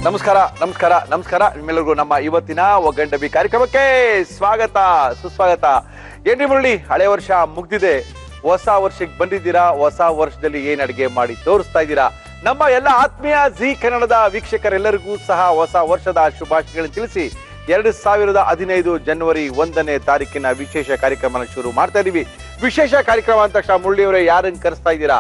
ನಮಸ್ಕಾರ ನಮಸ್ಕಾರ ನಮಸ್ಕಾರ ನಿಮ್ಮೆಲ್ಲರಿಗೂ ನಮ್ಮ ಇವತ್ತಿನ ಒಗ್ಗಂಡಬಿ ಕಾರ್ಯಕ್ರಮಕ್ಕೆ ಸ್ವಾಗತ ಸುಸ್ವಾಗತ. ಏನ್ರಿ ಮುರಳಿ, ಹಳೆ ವರ್ಷ ಮುಗ್ದಿದೆ, ಹೊಸ ವರ್ಷಕ್ಕೆ ಬಂದಿದ್ದೀರಾ. ಹೊಸ ವರ್ಷದಲ್ಲಿ ಏನ್ ಅಡಿಗೆ ಮಾಡಿ ತೋರಿಸ್ತಾ ಇದ್ದೀರಾ? ನಮ್ಮ ಎಲ್ಲ ಆತ್ಮೀಯ ಜಿ ಕನ್ನಡದ ವೀಕ್ಷಕರೆಲ್ಲರಿಗೂ ಸಹ ಹೊಸ ವರ್ಷದ ಶುಭಾಶಯಗಳನ್ನು ತಿಳಿಸಿ 2015 ಜನವರಿ 1ನೇ ತಾರೀಕಿನ ವಿಶೇಷ ಕಾರ್ಯಕ್ರಮ ಶುರು ಮಾಡ್ತಾ ಇದೀವಿ. ವಿಶೇಷ ಕಾರ್ಯಕ್ರಮ ಅಂತ ತಕ್ಷಣ ಮುರಳಿ ಅವರೇ ಯಾರನ್ನು ಕರೆಸ್ತಾ ಇದ್ದೀರಾ?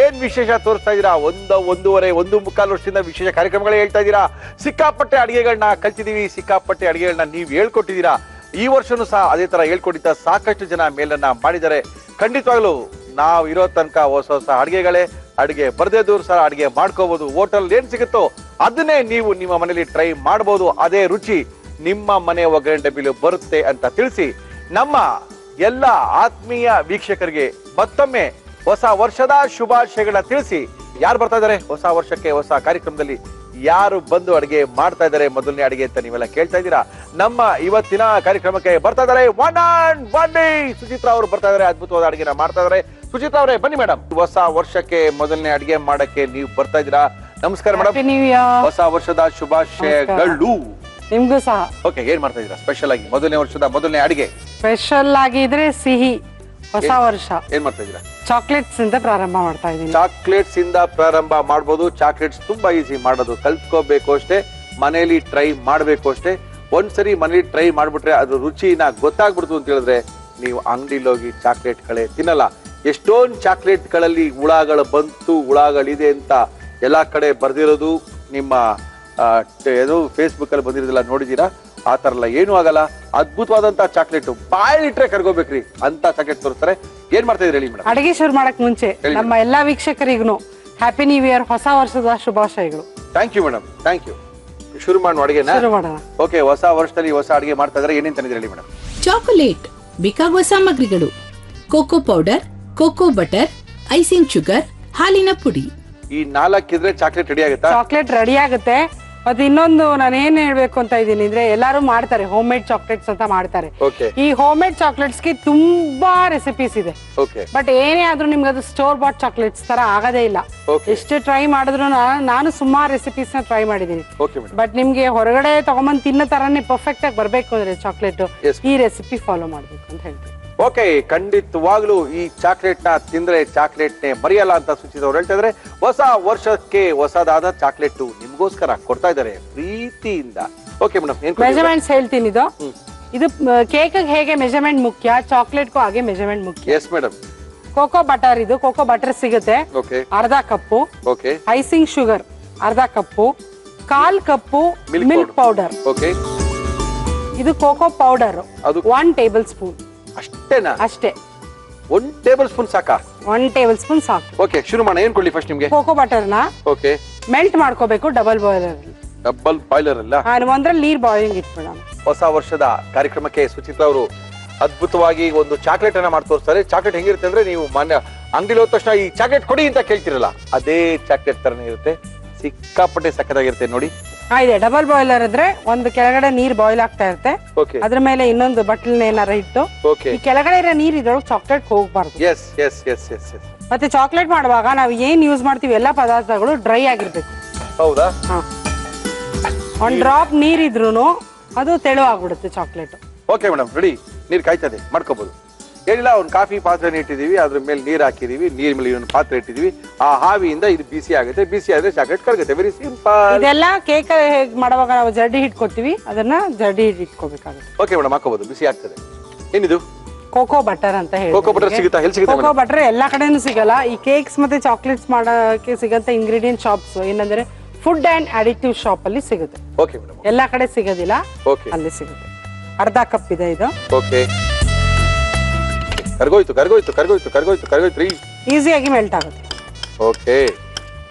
ಏನ್ ವಿಶೇಷ ತೋರಿಸ್ತಾ ಇದ್ದೀರಾ? 1.5 ವರ್ಷದಿಂದ ವಿಶೇಷ ಕಾರ್ಯಕ್ರಮಗಳೇ ಹೇಳ್ತಾ ಇದ್ದೀರಾ. ಸಿಕ್ಕಾಪಟ್ಟೆ ಅಡಿಗೆಗಳನ್ನ ಕಲ್ತಿದೀವಿ, ಸಿಕ್ಕಾಪಟ್ಟೆ ಅಡಿಗೆಗಳನ್ನ ನೀವು ಹೇಳ್ಕೊಟ್ಟಿದ್ದೀರಾ. ಈ ವರ್ಷನೂ ಸಹ ಅದೇ ತರ ಹೇಳ್ಕೊಟ್ಟಿದ್ದ ಸಾಕಷ್ಟು ಜನ ಮೇಲನ್ನ ಮಾಡಿದ್ದಾರೆ. ಖಂಡಿತವಾಗ್ಲೂ ನಾವು ಇರೋ ತನಕ ಹೊಸ ಹೊಸ ಅಡಿಗೆಗಳೇ, ಅಡಿಗೆ ಬರ್ದೇ ದೂರ ಸಹ ಅಡಿಗೆ ಮಾಡ್ಕೋಬಹುದು. ಹೋಟೆಲ್ ಏನ್ ಸಿಗುತ್ತೋ ಅದನ್ನೇ ನೀವು ನಿಮ್ಮ ಮನೇಲಿ ಟ್ರೈ ಮಾಡಬಹುದು. ಅದೇ ರುಚಿ ನಿಮ್ಮ ಮನೆ ಒಗ್ಗರಣೆ ಡಬ್ಬಿಲಿ ಬರುತ್ತೆ ಅಂತ ತಿಳಿಸಿ ನಮ್ಮ ಎಲ್ಲ ಆತ್ಮೀಯ ವೀಕ್ಷಕರಿಗೆ ಮತ್ತೊಮ್ಮೆ ಹೊಸ ವರ್ಷದ ಶುಭಾಶಯಗಳ ತಿಳಿಸಿ ಯಾರು ಬರ್ತಾ ಇದಾರೆ ಹೊಸ ವರ್ಷಕ್ಕೆ, ಹೊಸ ಕಾರ್ಯಕ್ರಮದಲ್ಲಿ ಯಾರು ಬಂದು ಅಡಿಗೆ ಮಾಡ್ತಾ ಇದಾರೆ, ಮೊದಲನೇ ಅಡಿಗೆ ಅಂತ ನೀವೆಲ್ಲ ಕೇಳ್ತಾ ಇದ್ದೀರಾ. ನಮ್ಮ ಇವತ್ತಿನ ಕಾರ್ಯಕ್ರಮಕ್ಕೆ ಬರ್ತಾ ಇದಾರೆ ಒನ್ ಅಂಡ್ ಒನ್ಲಿ ಸುಚಿತ್ರಾ ಅವರು ಬರ್ತಾ ಇದಾರೆ. ಅದ್ಭುತವಾದ ಅಡಿಗೆನ ಮಾಡ್ತಾ ಇದಾರೆ. ಸುಚಿತ್ರಾ ಅವರೇ ಬನ್ನಿ ಮೇಡಮ್. ಹೊಸ ವರ್ಷಕ್ಕೆ ಮೊದಲನೇ ಅಡಿಗೆ ಮಾಡಕ್ಕೆ ನೀವು ಬರ್ತಾ ಇದ್ದೀರಾ. ನಮಸ್ಕಾರ ಮೇಡಮ್, ಹೊಸ ವರ್ಷದ ಶುಭಾಶಯಗಳು ನಿಮ್ಗೂ ಸಹ. ಓಕೆ, ಏನ್ ಮಾಡ್ತಾ ಇದ್ದೀರಾ ಸ್ಪೆಷಲ್ ಆಗಿ ಮೊದಲನೇ ವರ್ಷದ ಮೊದಲನೇ ಅಡಿಗೆ? ಸ್ಪೆಷಲ್ ಆಗಿದ್ರೆ ಸಿಹಿ. ಹೊಸ ವರ್ಷ ಏನ್ ಮಾಡ್ತಾ ಇದ್ದೀರಾ? ಚಾಕ್ಲೇಟ್ಸ್ ಇಂದ ಪ್ರಾರಂಭ ಮಾಡ್ತಾ ಇದ್ದೀನಿ. ಚಾಕ್ಲೇಟ್ಸ್ ಇಂದ ಪ್ರಾರಂಭ ಮಾಡಬಹುದು. ಚಾಕ್ಲೇಟ್ಸ್ ತುಂಬಾ ಈಸಿ ಮಾಡೋದು, ಕಲ್ತ್ಕೋಬೇಕು ಅಷ್ಟೇ, ಮನೇಲಿ ಟ್ರೈ ಮಾಡ್ಬೇಕು ಅಷ್ಟೇ. ಒಂದ್ಸರಿ ಮನೇಲಿ ಟ್ರೈ ಮಾಡ್ಬಿಟ್ರೆ ಅದ್ರ ರುಚಿನ ಗೊತ್ತಾಗ್ಬಿಡ್ತು ಅಂತ ಹೇಳಿದ್ರೆ ನೀವು ಅಂಗಡಿಲಿ ಹೋಗಿ ಚಾಕ್ಲೇಟ್ಗಳೇ ತಿನ್ನಲ್ಲ. ಎಷ್ಟೊಂದು ಚಾಕ್ಲೇಟ್ಗಳಲ್ಲಿ ಹುಳಗಳು ಬಂತು, ಹುಳಗಳಿದೆ ಅಂತ ಎಲ್ಲಾ ಕಡೆ ಬರ್ದಿರೋದು ನಿಮ್ಮ ಏನು ಫೇಸ್ಬುಕ್ ಅಲ್ಲಿ ಬಂದಿರೋದಿಲ್ಲ ನೋಡಿದೀರಾ? ಆ ತರ ಎಲ್ಲ ಏನೂ ಆಗಲ್ಲ. ಅದ್ಭುತವಾದಂತ ಚಾಕ್ಲೇಟ್ ಬಾಯಿಟ್ರೆ ಕರ್ಗೋಬೇಕ್ರಿ ಅಂತ ಚಾಕ್ಲೇಟ್ ತೋರಿಸ್ತಾರೆ. ಏನ್ ಮಾಡ್ತಾ ಇದ್ರಿ ಹೇಳಿ ಮೇಡಮ್? ಅಡಿಗೆ ಶುರು ಮಾಡಕ್ ಮುಂಚೆ ನಮ್ಮ ಎಲ್ಲಾ ವೀಕ್ಷಕರಿಗೂ ಹ್ಯಾಪಿ ನ್ಯೂ ಇಯರ್, ಹೊಸ ವರ್ಷದ ಶುಭಾಶಯಗಳು. Thank you madam, thank you. ಶುರು ಮಾಡೋಣ ಅಡಿಗೆನ? ಶುರು ಮಾಡೋಣ. ಓಕೆ, ಹೊಸ ವರ್ಷದಲ್ಲಿ ಹೊಸ ಅಡಿಗೆ ಮಾಡ್ತಾ ಇದ್ರೆ ಏನೇನ್ ತಂದಿದ್ರಿ ಹೇಳಿ ಮೇಡಮ್? ಚಾಕೊಲೇಟ್ ಬೇಕಾಗುವ ಸಾಮಗ್ರಿಗಳು: cocoa powder, cocoa butter, icing sugar, ಹಾಲಿನ ಪುಡಿ. ಈ 4 ಇದ್ರೆ ಚಾಕ್ಲೇಟ್ ರೆಡಿ ಆಗುತ್ತಾ? ಚಾಕ್ಲೇಟ್ ರೆಡಿ ಆಗುತ್ತೆ. ಮತ್ತೆ ಇನ್ನೊಂದು ನಾನು ಏನ್ ಹೇಳ್ಬೇಕು ಅಂತ ಇದ್ದೀನಿ ಅಂದ್ರೆ, ಎಲ್ಲಾರು ಮಾಡ್ತಾರೆ ಹೋಮ್ ಮೇಡ್ ಚಾಕ್ಲೇಟ್ಸ್ ಅಂತ ಮಾಡ್ತಾರೆ. ಈ ಹೋಮ್ ಮೇಡ್ ಚಾಕ್ಲೇಟ್ಸ್ ಗೆ ತುಂಬಾ ರೆಸಿಪೀಸ್ ಇದೆ. ಬಟ್ ಏನೇ ಆದ್ರೂ ನಿಮ್ಗೆ ಅದು ಸ್ಟೋರ್ ಬಾಟ್ ಚಾಕ್ಲೇಟ್ಸ್ ತರ ಆಗದೇ ಇಲ್ಲ. ಎಷ್ಟು ಟ್ರೈ ಮಾಡಿದ್ರು ನಾನು ಸುಮಾರು ರೆಸಿಪೀಸ್ ನ ಟ್ರೈ ಮಾಡಿದೀನಿ. ಬಟ್ ನಿಮ್ಗೆ ಹೊರಗಡೆ ತಗೊಂಬಂದ್ ತಿನ್ನೋ ತರಾನೇ ಪರ್ಫೆಕ್ಟ್ ಆಗಿ ಬರ್ಬೇಕು ಅಂದ್ರೆ ಚಾಕ್ಲೇಟ್ ಈ ರೆಸಿಪಿ ಫಾಲೋ ಮಾಡ್ಬೇಕು ಅಂತ ಹೇಳ್ತೀನಿ. ಓಕೆ, ಖಂಡಿತವಾಗ್ಲೂ ಈ ಚಾಕ್ಲೇಟ್ ನ ತಿಂದ್ರೆ ಚಾಕ್ಲೇಟ್ ನೇ ಮರೆಯಲ್ಲ ಅಂತ ಸುಚಿತ್ ಅವ್ರು ಹೇಳ್ತಾ ಇದ್ರೆ. ಹೊಸ ವರ್ಷಕ್ಕೆ ಹೊಸದಾದ ಚಾಕ್ಲೇಟ್ ನಿಮ್ಗೋಸ್ಕರ ಕೊಡ್ತಾ ಇದಾರೆ ಪ್ರೀತಿಯಿಂದ. ಓಕೆ ಮೇಡಮ್, ಮೆಜರ್ಮೆಂಟ್ಸ್ ಹೇಳ್ತೀನಿ. ಇದು ಕೇಕ್ ಹೇಗೆ ಮೆಜರ್ಮೆಂಟ್ ಮುಖ್ಯ, ಚಾಕ್ಲೇಟ್ಗೂ ಹಾಗೆ ಮೆಜರ್ಮೆಂಟ್ ಮುಖ್ಯ. Yes madam. ಕೋಕೋ ಬಟರ್, ಇದು ಕೋಕೋ ಬಟರ್ ಸಿಗುತ್ತೆ ಅರ್ಧ ಕಪ್ಪು. ಐಸಿಂಗ್ ಶುಗರ್ ಅರ್ಧ ಕಪ್ಪು. 1/4 ಕಪ್ಪು ಮಿಲ್ಕ್ ಪೌಡರ್. ಇದು ಕೋಕೋ ಪೌಡರ್ 1 ಟೇಬಲ್ ಸ್ಪೂನ್. ಅಷ್ಟೇನಾ? ಅಷ್ಟೇ, 1 ಟೇಬಲ್ ಸ್ಪೂನ್ ಸಾಕಾ? 1 ಟೇಬಲ್ ಸ್ಪೂನ್ ಸಾಕು. ಓಕೆ, ಶುರು ಮಾಡೋಣ. ಏನ್ ಕೊಡ್ಲಿ ಫಸ್ಟ್ ನಿಮ್ಗೆ? ಕೋಕೋ ಬಟರ್ ನ ಓಕೆ ಮೆಲ್ಟ್ ಮಾಡ್ಕೋಬೇಕು ಡಬಲ್ ಬಾಯ್ಲರ್. ಡಬಲ್ ಬಾಯ್ಲರ್ ಅಲ್ಲ, ಒಂದ್ರಲ್ಲಿ ನೀರ್ ಬಾಯ್ಲಿಂಗ್ ಇಟ್ಬಿಡೋಣ. ಹೊಸ ವರ್ಷದ ಕಾರ್ಯಕ್ರಮಕ್ಕೆ ಸುಚಿತ್ರಾ ಅವರು ಅದ್ಭುತವಾಗಿ ಒಂದು ಚಾಕ್ಲೇಟ್ ಅನ್ನ ಮಾಡಿ ತೋರಿಸ್ತಾರೆ. ಚಾಕ್ಲೇಟ್ ಹೆಂಗಿರುತ್ತೆ ಅಂದ್ರೆ, ನೀವು ಮನೆ ಅಂಗಡಿಲಿ ಹೋದ ತಕ್ಷಣ ಈ ಚಾಕ್ಲೇಟ್ ಕೊಡಿ ಅಂತ ಕೇಳ್ತಿರಲ್ಲ, ಅದೇ ಚಾಕ್ಲೇಟ್ ತರನೇ ಇರುತ್ತೆ. ಸಿಕ್ಕಾಪಟ್ಟೆ ಸಕ್ಕದಾಗಿರುತ್ತೆ ನೋಡಿ. ಇದೆ ಡಬಲ್ ಬಾಯ್ಲರ್ ಅಂದ್ರೆ ಒಂದು ಕೆಳಗಡೆ ನೀರ್ ಬಾಯ್ಲ್ ಆಗ್ತಾ ಇರುತ್ತೆ, ಅದ್ರ ಮೇಲೆ ಇನ್ನೊಂದು ಬಟ್ಲ್ ಏನಾರ ಇಟ್ಟು ಈ ಕೆಳಗಡೆ ಇರೋ ನೀರ್ ಇದ್ರೊಳಗೆ ಚಾಕ್ಲೇಟ್ ಹೋಗ್ಬಾರ್ದು. ಮತ್ತೆ ಚಾಕ್ಲೇಟ್ ಮಾಡುವಾಗ ನಾವು ಏನ್ ಯೂಸ್ ಮಾಡ್ತೀವಿ ಎಲ್ಲಾ ಪದಾರ್ಥಗಳು ಡ್ರೈ ಆಗಿರ್ಬೇಕು. ಹೌದಾ? ಒಂದ್ ಡ್ರಾಪ್ ನೀರ್ ಇದ್ರೂನು ಅದು ತೆಳು ಆಗ್ಬಿಡುತ್ತೆ ಚಾಕ್ಲೇಟ್. Okay madam, ready. ನೀರ್ ಕಾಯ್ತದೆ, ಮಾಡ್ಕೋಬಹುದು. ಏನಿಲ್ಲ, ಒಂದು ಕಾಫಿ ಪಾತ್ರೆ ಇಟ್ಟಿದೀವಿ, ಅದ್ರ ಮೇಲೆ ನೀರ್ ಹಾಕಿದೀವಿ, ನೀರ್ ಮೇಲೆ ಒಂದು ಪಾತ್ರೆ ಇಟ್ಟಿದೀವಿ. ಆ ಹಾವಿಯಿಂದ ಇದು ಬಿಸಿ ಆಗುತ್ತೆ, ಬಿಸಿ ಆದ್ರೆ ಚಾಕ್ಲೇಟ್ ಕರಗುತ್ತೆ. Very simple. ಇದೆಲ್ಲ ಕೇಕ್ ಹೇಗ್ ಮಾಡುವಾಗ ನಾವು ಜರ್ಡಿ ಹಿಟ್ಕೊತೀವಿ, ಅದನ್ನ ಜರ್ಡಿ ಇಟ್ಕೋಬೇಕಾಗುತ್ತೆ. ಓಕೆ ಮೇಡಮ್, ಹಾಕೋಬಹುದು, ಬಿಸಿ ಆಗ್ತದೆ. ಏನಿದು? ಕೋಕೋ ಬಟರ್ ಅಂತ ಹೇಳಿ. ಕೋಕೋ ಬಟರ್ ಸಿಗುತ್ತಾ? ಎಲ್ಲಿ ಸಿಗುತ್ತೆ? ಕೋಕೋ ಬಟರ್ ಎಲ್ಲಾ ಕಡೆನೂ ಸಿಗಲ್ಲ. ಈ ಕೇಕ್ಸ್ ಮತ್ತೆ ಚಾಕ್ಲೇಟ್ಸ್ ಮಾಡೋಕೆ ಸಿಗಂತ ಇಂಗ್ರೀಡಿಯೆಂಟ್ ಶಾಪ್ಸ್ ಏನಂದ್ರೆ ಫುಡ್ ಅಂಡ್ ಅಡಿಟಿವ್ ಶಾಪ್ ಅಲ್ಲಿ ಸಿಗುತ್ತೆ. Okay madam. ಎಲ್ಲಾ ಕಡೆ ಸಿಗೋದಿಲ್ಲ, ಅಲ್ಲಿ ಸಿಗುತ್ತೆ. ಅರ್ಧ ಕಪ್ ಇದೆ ಇದು. ಓಕೆ, ಕರ್ಗೋಯ್ತು ಕರ್ಗೋಯ್ತು ಕರ್ಗೋಯ್ತು ಕರ್ಗೋಯ್ತು ಕರ್ಗೋಯ್ತು. ಈಸಿಯಾಗಿ ಮೆಲ್ಟ್ ಆಗುತ್ತೆ. ಓಕೆ,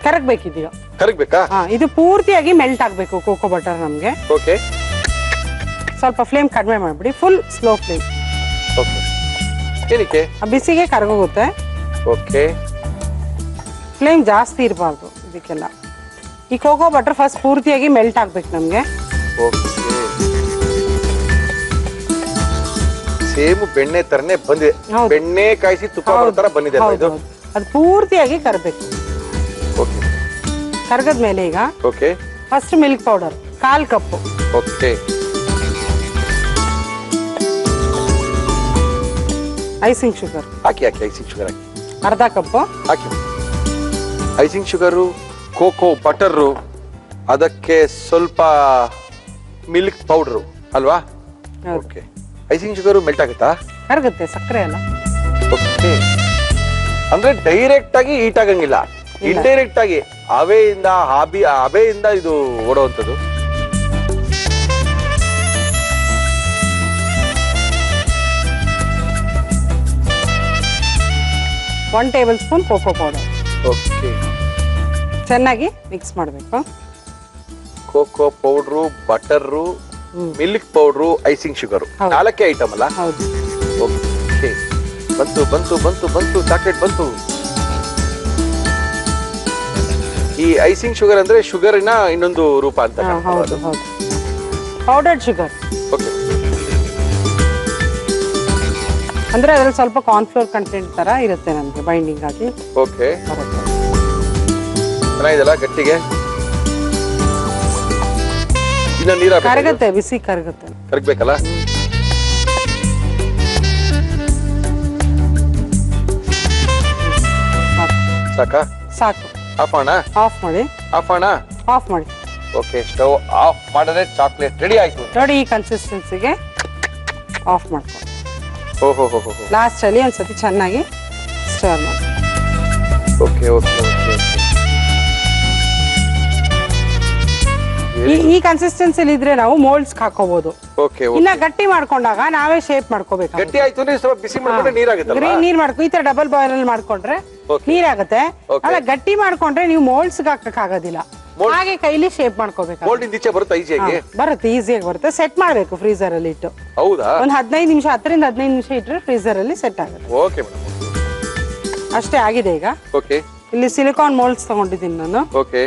ಕರಗ್ಬೇಕಿದೀಗ. ಕರಗ್ಬೇಕಾ? ಇದು ಪೂರ್ತಿಯಾಗಿ ಮೆಲ್ಟ್ ಆಗ್ಬೇಕು ಕೋಕೋ ಬಟರ್ ನಮ್ಗೆ. ಓಕೆ, ಸ್ವಲ್ಪ ಫ್ಲೇಮ್ ಕಡಿಮೆ ಮಾಡ್ಬಿಡಿ, ಫುಲ್ ಸ್ಲೋ ಫ್ಲೇಮ್. ಓಕೆ, ಏನಕ್ಕೆ? ಬಿಸಿಗೆ ಕರಗೋಗುತ್ತೆ. ಓಕೆ, ಫ್ಲೇಮ್ ಜಾಸ್ತಿ ಇರಬಾರ್ದು ಇದಕ್ಕೆಲ್ಲ. ಈ ಕೋಕೋ ಬಟರ್ ಫಸ್ಟ್ ಪೂರ್ತಿಯಾಗಿ ಮೆಲ್ಟ್ ಆಗ್ಬೇಕು ನಮ್ಗೆ. ಓಕೆ, ಸೇಮ್ ಬೆಣ್ಣೆ ತರನೇ ಬಂದಿದೆ. ಬೆಣ್ಣೆ ಕಾಯಿಸಿ ತುಪ್ಪ ಬರೋ ತರ ಬಂದಿದೆ ಇದು. ಅದು ಪೂರ್ತಿಯಾಗಿ ಕರಬೇಕು. ಓಕೆ, ಕರಗದ್ಮೇಲೆ ಈಗ first milk powder 1/4 cup. Okay. Icing sugar ಹಾಕಿ ಐಸಿಂಗ್ ಶುಗರ್ ಹಾಕಿ. 1/2 ಕಪ್ ಹಾಕಿ. ಐಸಿಂಗ್ ಶುಗರು, ಕೋಕೋ ಬಟರು, ಅದಕ್ಕೆ ಸ್ವಲ್ಪ ಮಿಲ್ಕ್ ಪೌಡರು ಅಲ್ವಾ? ಓಕೆ. ಐಸಿಂಗ್ ಶುಗರು ಮೆಲ್ಟ್ ಆಗುತ್ತಾ? ಕರಗುತ್ತೆ, ಸಕ್ಕರೆ ಅಲ್ಲ. ಓಕೆ. ಅಂದ್ರೆ ಡೈರೆಕ್ಟ್ ಆಗಿ ಹೀಟ್ ಆಗಂಗಿಲ್ಲ, ಇಂಡೈರೆಕ್ಟ್ ಆಗಿ ಹಬೆಯಿಂದ ಇದು ಓಡುವಂಥದ್ದು. 1 table spoon cocoa powder. Okay. ಚೆನ್ನಾಗಿ ಮಿಕ್ಸ್ ಮಾಡಬೇಕು. Cocoa powder, butter, milk powder, icing sugar, 4 item ಅಲ್ಲ? ಹೌದು. ಓಕೆ. ಬಂತು ಚಾಕ್ಲೇಟ್ ಬಂತು. ಈ ಐಸಿಂಗ್ ಶುಗರ್ ಅಂದ್ರೆ ಶುಗರಿನ ಇನ್ನೊಂದು ರೂಪ ಅಂತ. ಹೌದು ಹೌದು. Powdered sugar. ಓಕೆ. ಅಂದ್ರೆ ಅದ್ರಲ್ಲಿ ಸ್ವಲ್ಪ ಕಾರ್ನ್ಫ್ಲೋರ್ ಕಂಟೆಂಟ್ ತರ ಇರುತ್ತೆ ನಮ್ಗೆ ಬೈಂಡಿಂಗ್ ಆಗಿ. ಓಕೆ. ಚೆನ್ನಾಗಿದೆಲ್ಲ ಗಟ್ಟಿಗೆ. ಇನ್ನ ನೀರು ಕರಗುತ್ತೆ, ಬಿಸಿ ಕರಗುತ್ತೆ. ಕರಗಬೇಕಲ್ಲ? ಸಾಕಾ? ಸಾಕು. ಆಫ್ ಮಾಡೋಣ? ಆಫ್ ಮಾಡಿ. ಆಫ್ ಮಾಡೋಣ? ಆಫ್ ಮಾಡಿ. ಓಕೆ. ಸ್ಟವ್ ಆಫ್ ಮಾಡಿದ್ರೆ ಚಾಕ್ಲೇಟ್ ರೆಡಿ ಆಯ್ತು ನೋಡಿ. ಈ ಕನ್ಸಿಸ್ಟೆನ್ಸಿಗೆ ಆಫ್ ಮಾಡ್ಕೊಂಡು ಓಹೋ ಲಾಸ್ಟ್ ಅಲ್ಲಿ ಒಂದ್ಸತಿ ಚೆನ್ನಾಗಿ ಸ್ಟರ್ ಮಾಡಿ. Okay okay okay. ಈ ಕನ್ಸಿಸ್ಟೆನ್ಸಿಲಿ ಇದ್ರೆ ನಾವು ಮೋಲ್ಡ್ಸ್ ಹಾಕೋಬಹುದು. ಓಕೆ. ಇನ್ನ ಗಟ್ಟಿ ಮಾಡ್ಕೊಂಡಾಗ ನಾವೇ ಶೇಪ್ ಮಾಡ್ಕೋಬೇಕು. ಗಟ್ಟಿ ಆಯ್ತು ಅಂದ್ರೆ ಸ್ವಲ್ಪ ಬಿಸಿ ಮಾಡ್ಕೊಂಡ್ರೆ ನೀರಾಗುತ್ತಲ್ಲ? ನೀರ್ ಮಾಡ್ಕೊ. ಈ ತರ ಡಬಲ್ ಬಾಯ್ಲ್ ಅಲ್ಲಿ ಮಾಡ್ಕೊಂಡ್ರೆ ನೀರಾಗುತ್ತೆ. ಅಲ್ಲ, ಗಟ್ಟಿ ಮಾಡ್ಕೊಂಡ್ರೆ ನೀವು ಮೋಲ್ಡ್ಸ್ ಹಾಕಕ್ ಆಗೋದಿಲ್ಲ. ಹಾಗೆ ಕೈಲಿ ಶೇಪ್ ಮಾಡ್ಕೋಬೇಕು. ಮೋಲ್ಡ್ ಇಂದ ಈಚೆ ಬರುತ್ತೆ ಈಜಿಯಾಗಿ? ಬರುತ್ತೆ, ಈಸಿಯಾಗಿ ಬರುತ್ತೆ. ಸೆಟ್ ಮಾಡ್ಬೇಕು ಫ್ರೀಜರ್ ಅಲ್ಲಿ ಇಟ್ಟು. ಹೌದಾ? ಒಂದ್ 15 ನಿಮಿಷ, 10 ರಿಂದ 15 ನಿಮಿಷ ಇಟ್ರೆ ಫ್ರೀಜರ್ ಅಲ್ಲಿ ಸೆಟ್ ಆಗುತ್ತೆ. Okay madam. ಅಷ್ಟೇ ಆಗಿದೆ ಈಗ. ಓಕೆ. ಇಲ್ಲಿ ಸಿಲಿಕಾನ್ ಮೋಲ್ಡ್ಸ್ ತಗೊಂಡಿದ್ದೀನಿ ನಾನು. ಓಕೆ.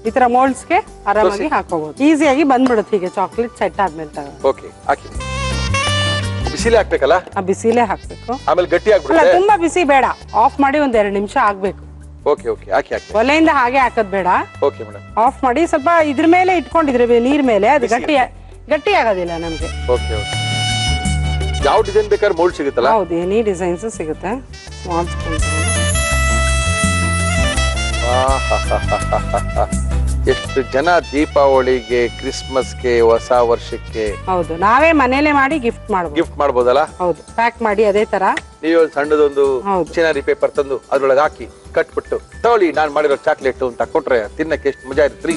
ಈ ತರ ಮೋಲ್ಡ್ಸ್ ಗೆ ಆರಾಮಾಗಿ ಹಾಕೋಬಹುದು. ಈಸಿಯಾಗಿ ಬಂದ್ಬಿಡುತ್ತೆ ಹೀಗೆ ಚಾಕ್ಲೇಟ್ ಸೆಟ್ ಆದ್ಮೇಲೆ ತಗೊಂಡು. ಓಕೆ. ಹಾಕಿ. ಬಿಸಿಲೇ ಹಾಕ್ಬೇಕಲ್ಲ? ಬಿಸಿಲೇ ಹಾಕ್ಬೇಕು. ಆಮೇಲೆ ಗಟ್ಟಿ ಅಲ್ಲ, ಆಗ್ಬಿಡುತ್ತೆ. ತುಂಬಾ ಬಿಸಿ ಬೇಡ. ಆಫ್ ಮಾಡಿ ಒಂದ್ 2 ನಿಮಿಷ ಆಗ್ಬೇಕು. Okay okay. ಹಾಕಿ ಹಾಕಿ. ಒಲೆಯಿಂದ ಹಾಗೆ ಹಾಕೋದ್ ಬೇಡ. Okay madam. ಆಫ್ ಮಾಡಿ ಸ್ವಲ್ಪ ಇದ್ರ ಮೇಲೆ ಇಟ್ಕೊಂಡಿದ್ರೆ ನೀರ್ ಮೇಲೆ ಅದು ಗಟ್ಟಿ ಆಗೋದಿಲ್ಲ ನಮ್ಗೆ. Okay okay. ಯಾವ ಡಿಸೈನ್ ಬೇಕಾದ್ರೆ ಮೋಲ್ಡ್ ಸಿಗುತ್ತಲ್ಲ? ಹೌದು, ಎನಿ ಡಿಸೈನ್ಸ್ ಸಿಗುತ್ತೆ. Small spoon. ಎಷ್ಟು ಜನ ದೀಪಾವಳಿಗೆ, ಕ್ರಿಸ್ಮಸ್ಗೆ, ಹೊಸ ವರ್ಷಕ್ಕೆ ಹೌದು ನಾವೇ ಮನೇಲೆ ಮಾಡಿ ಗಿಫ್ಟ್ ಮಾಡಬಹುದು. ಗಿಫ್ಟ್ ಮಾಡಬಹುದಲ್ಲ? ಹೌದು, ಪ್ಯಾಕ್ ಮಾಡಿ ಅದೇ ತರ ನೀವು ಒಂದು ಸಣ್ಣದೊಂದು ಚಿನಾರಿ ಪೇಪರ್ ತಂದು ಅದ್ರೊಳಗೆ ಹಾಕಿ ಕಟ್ಬಿಟ್ಟು ತಗೊಳ್ಳಿ ನಾನ್ ಮಾಡಿರೋ ಚಾಕ್ಲೇಟ್ ಅಂತ ಕೊಟ್ರೆ ತಿನ್ನಕ್ಕೆ ಎಷ್ಟು ಮಜಾ ಇರುತ್ತೆ.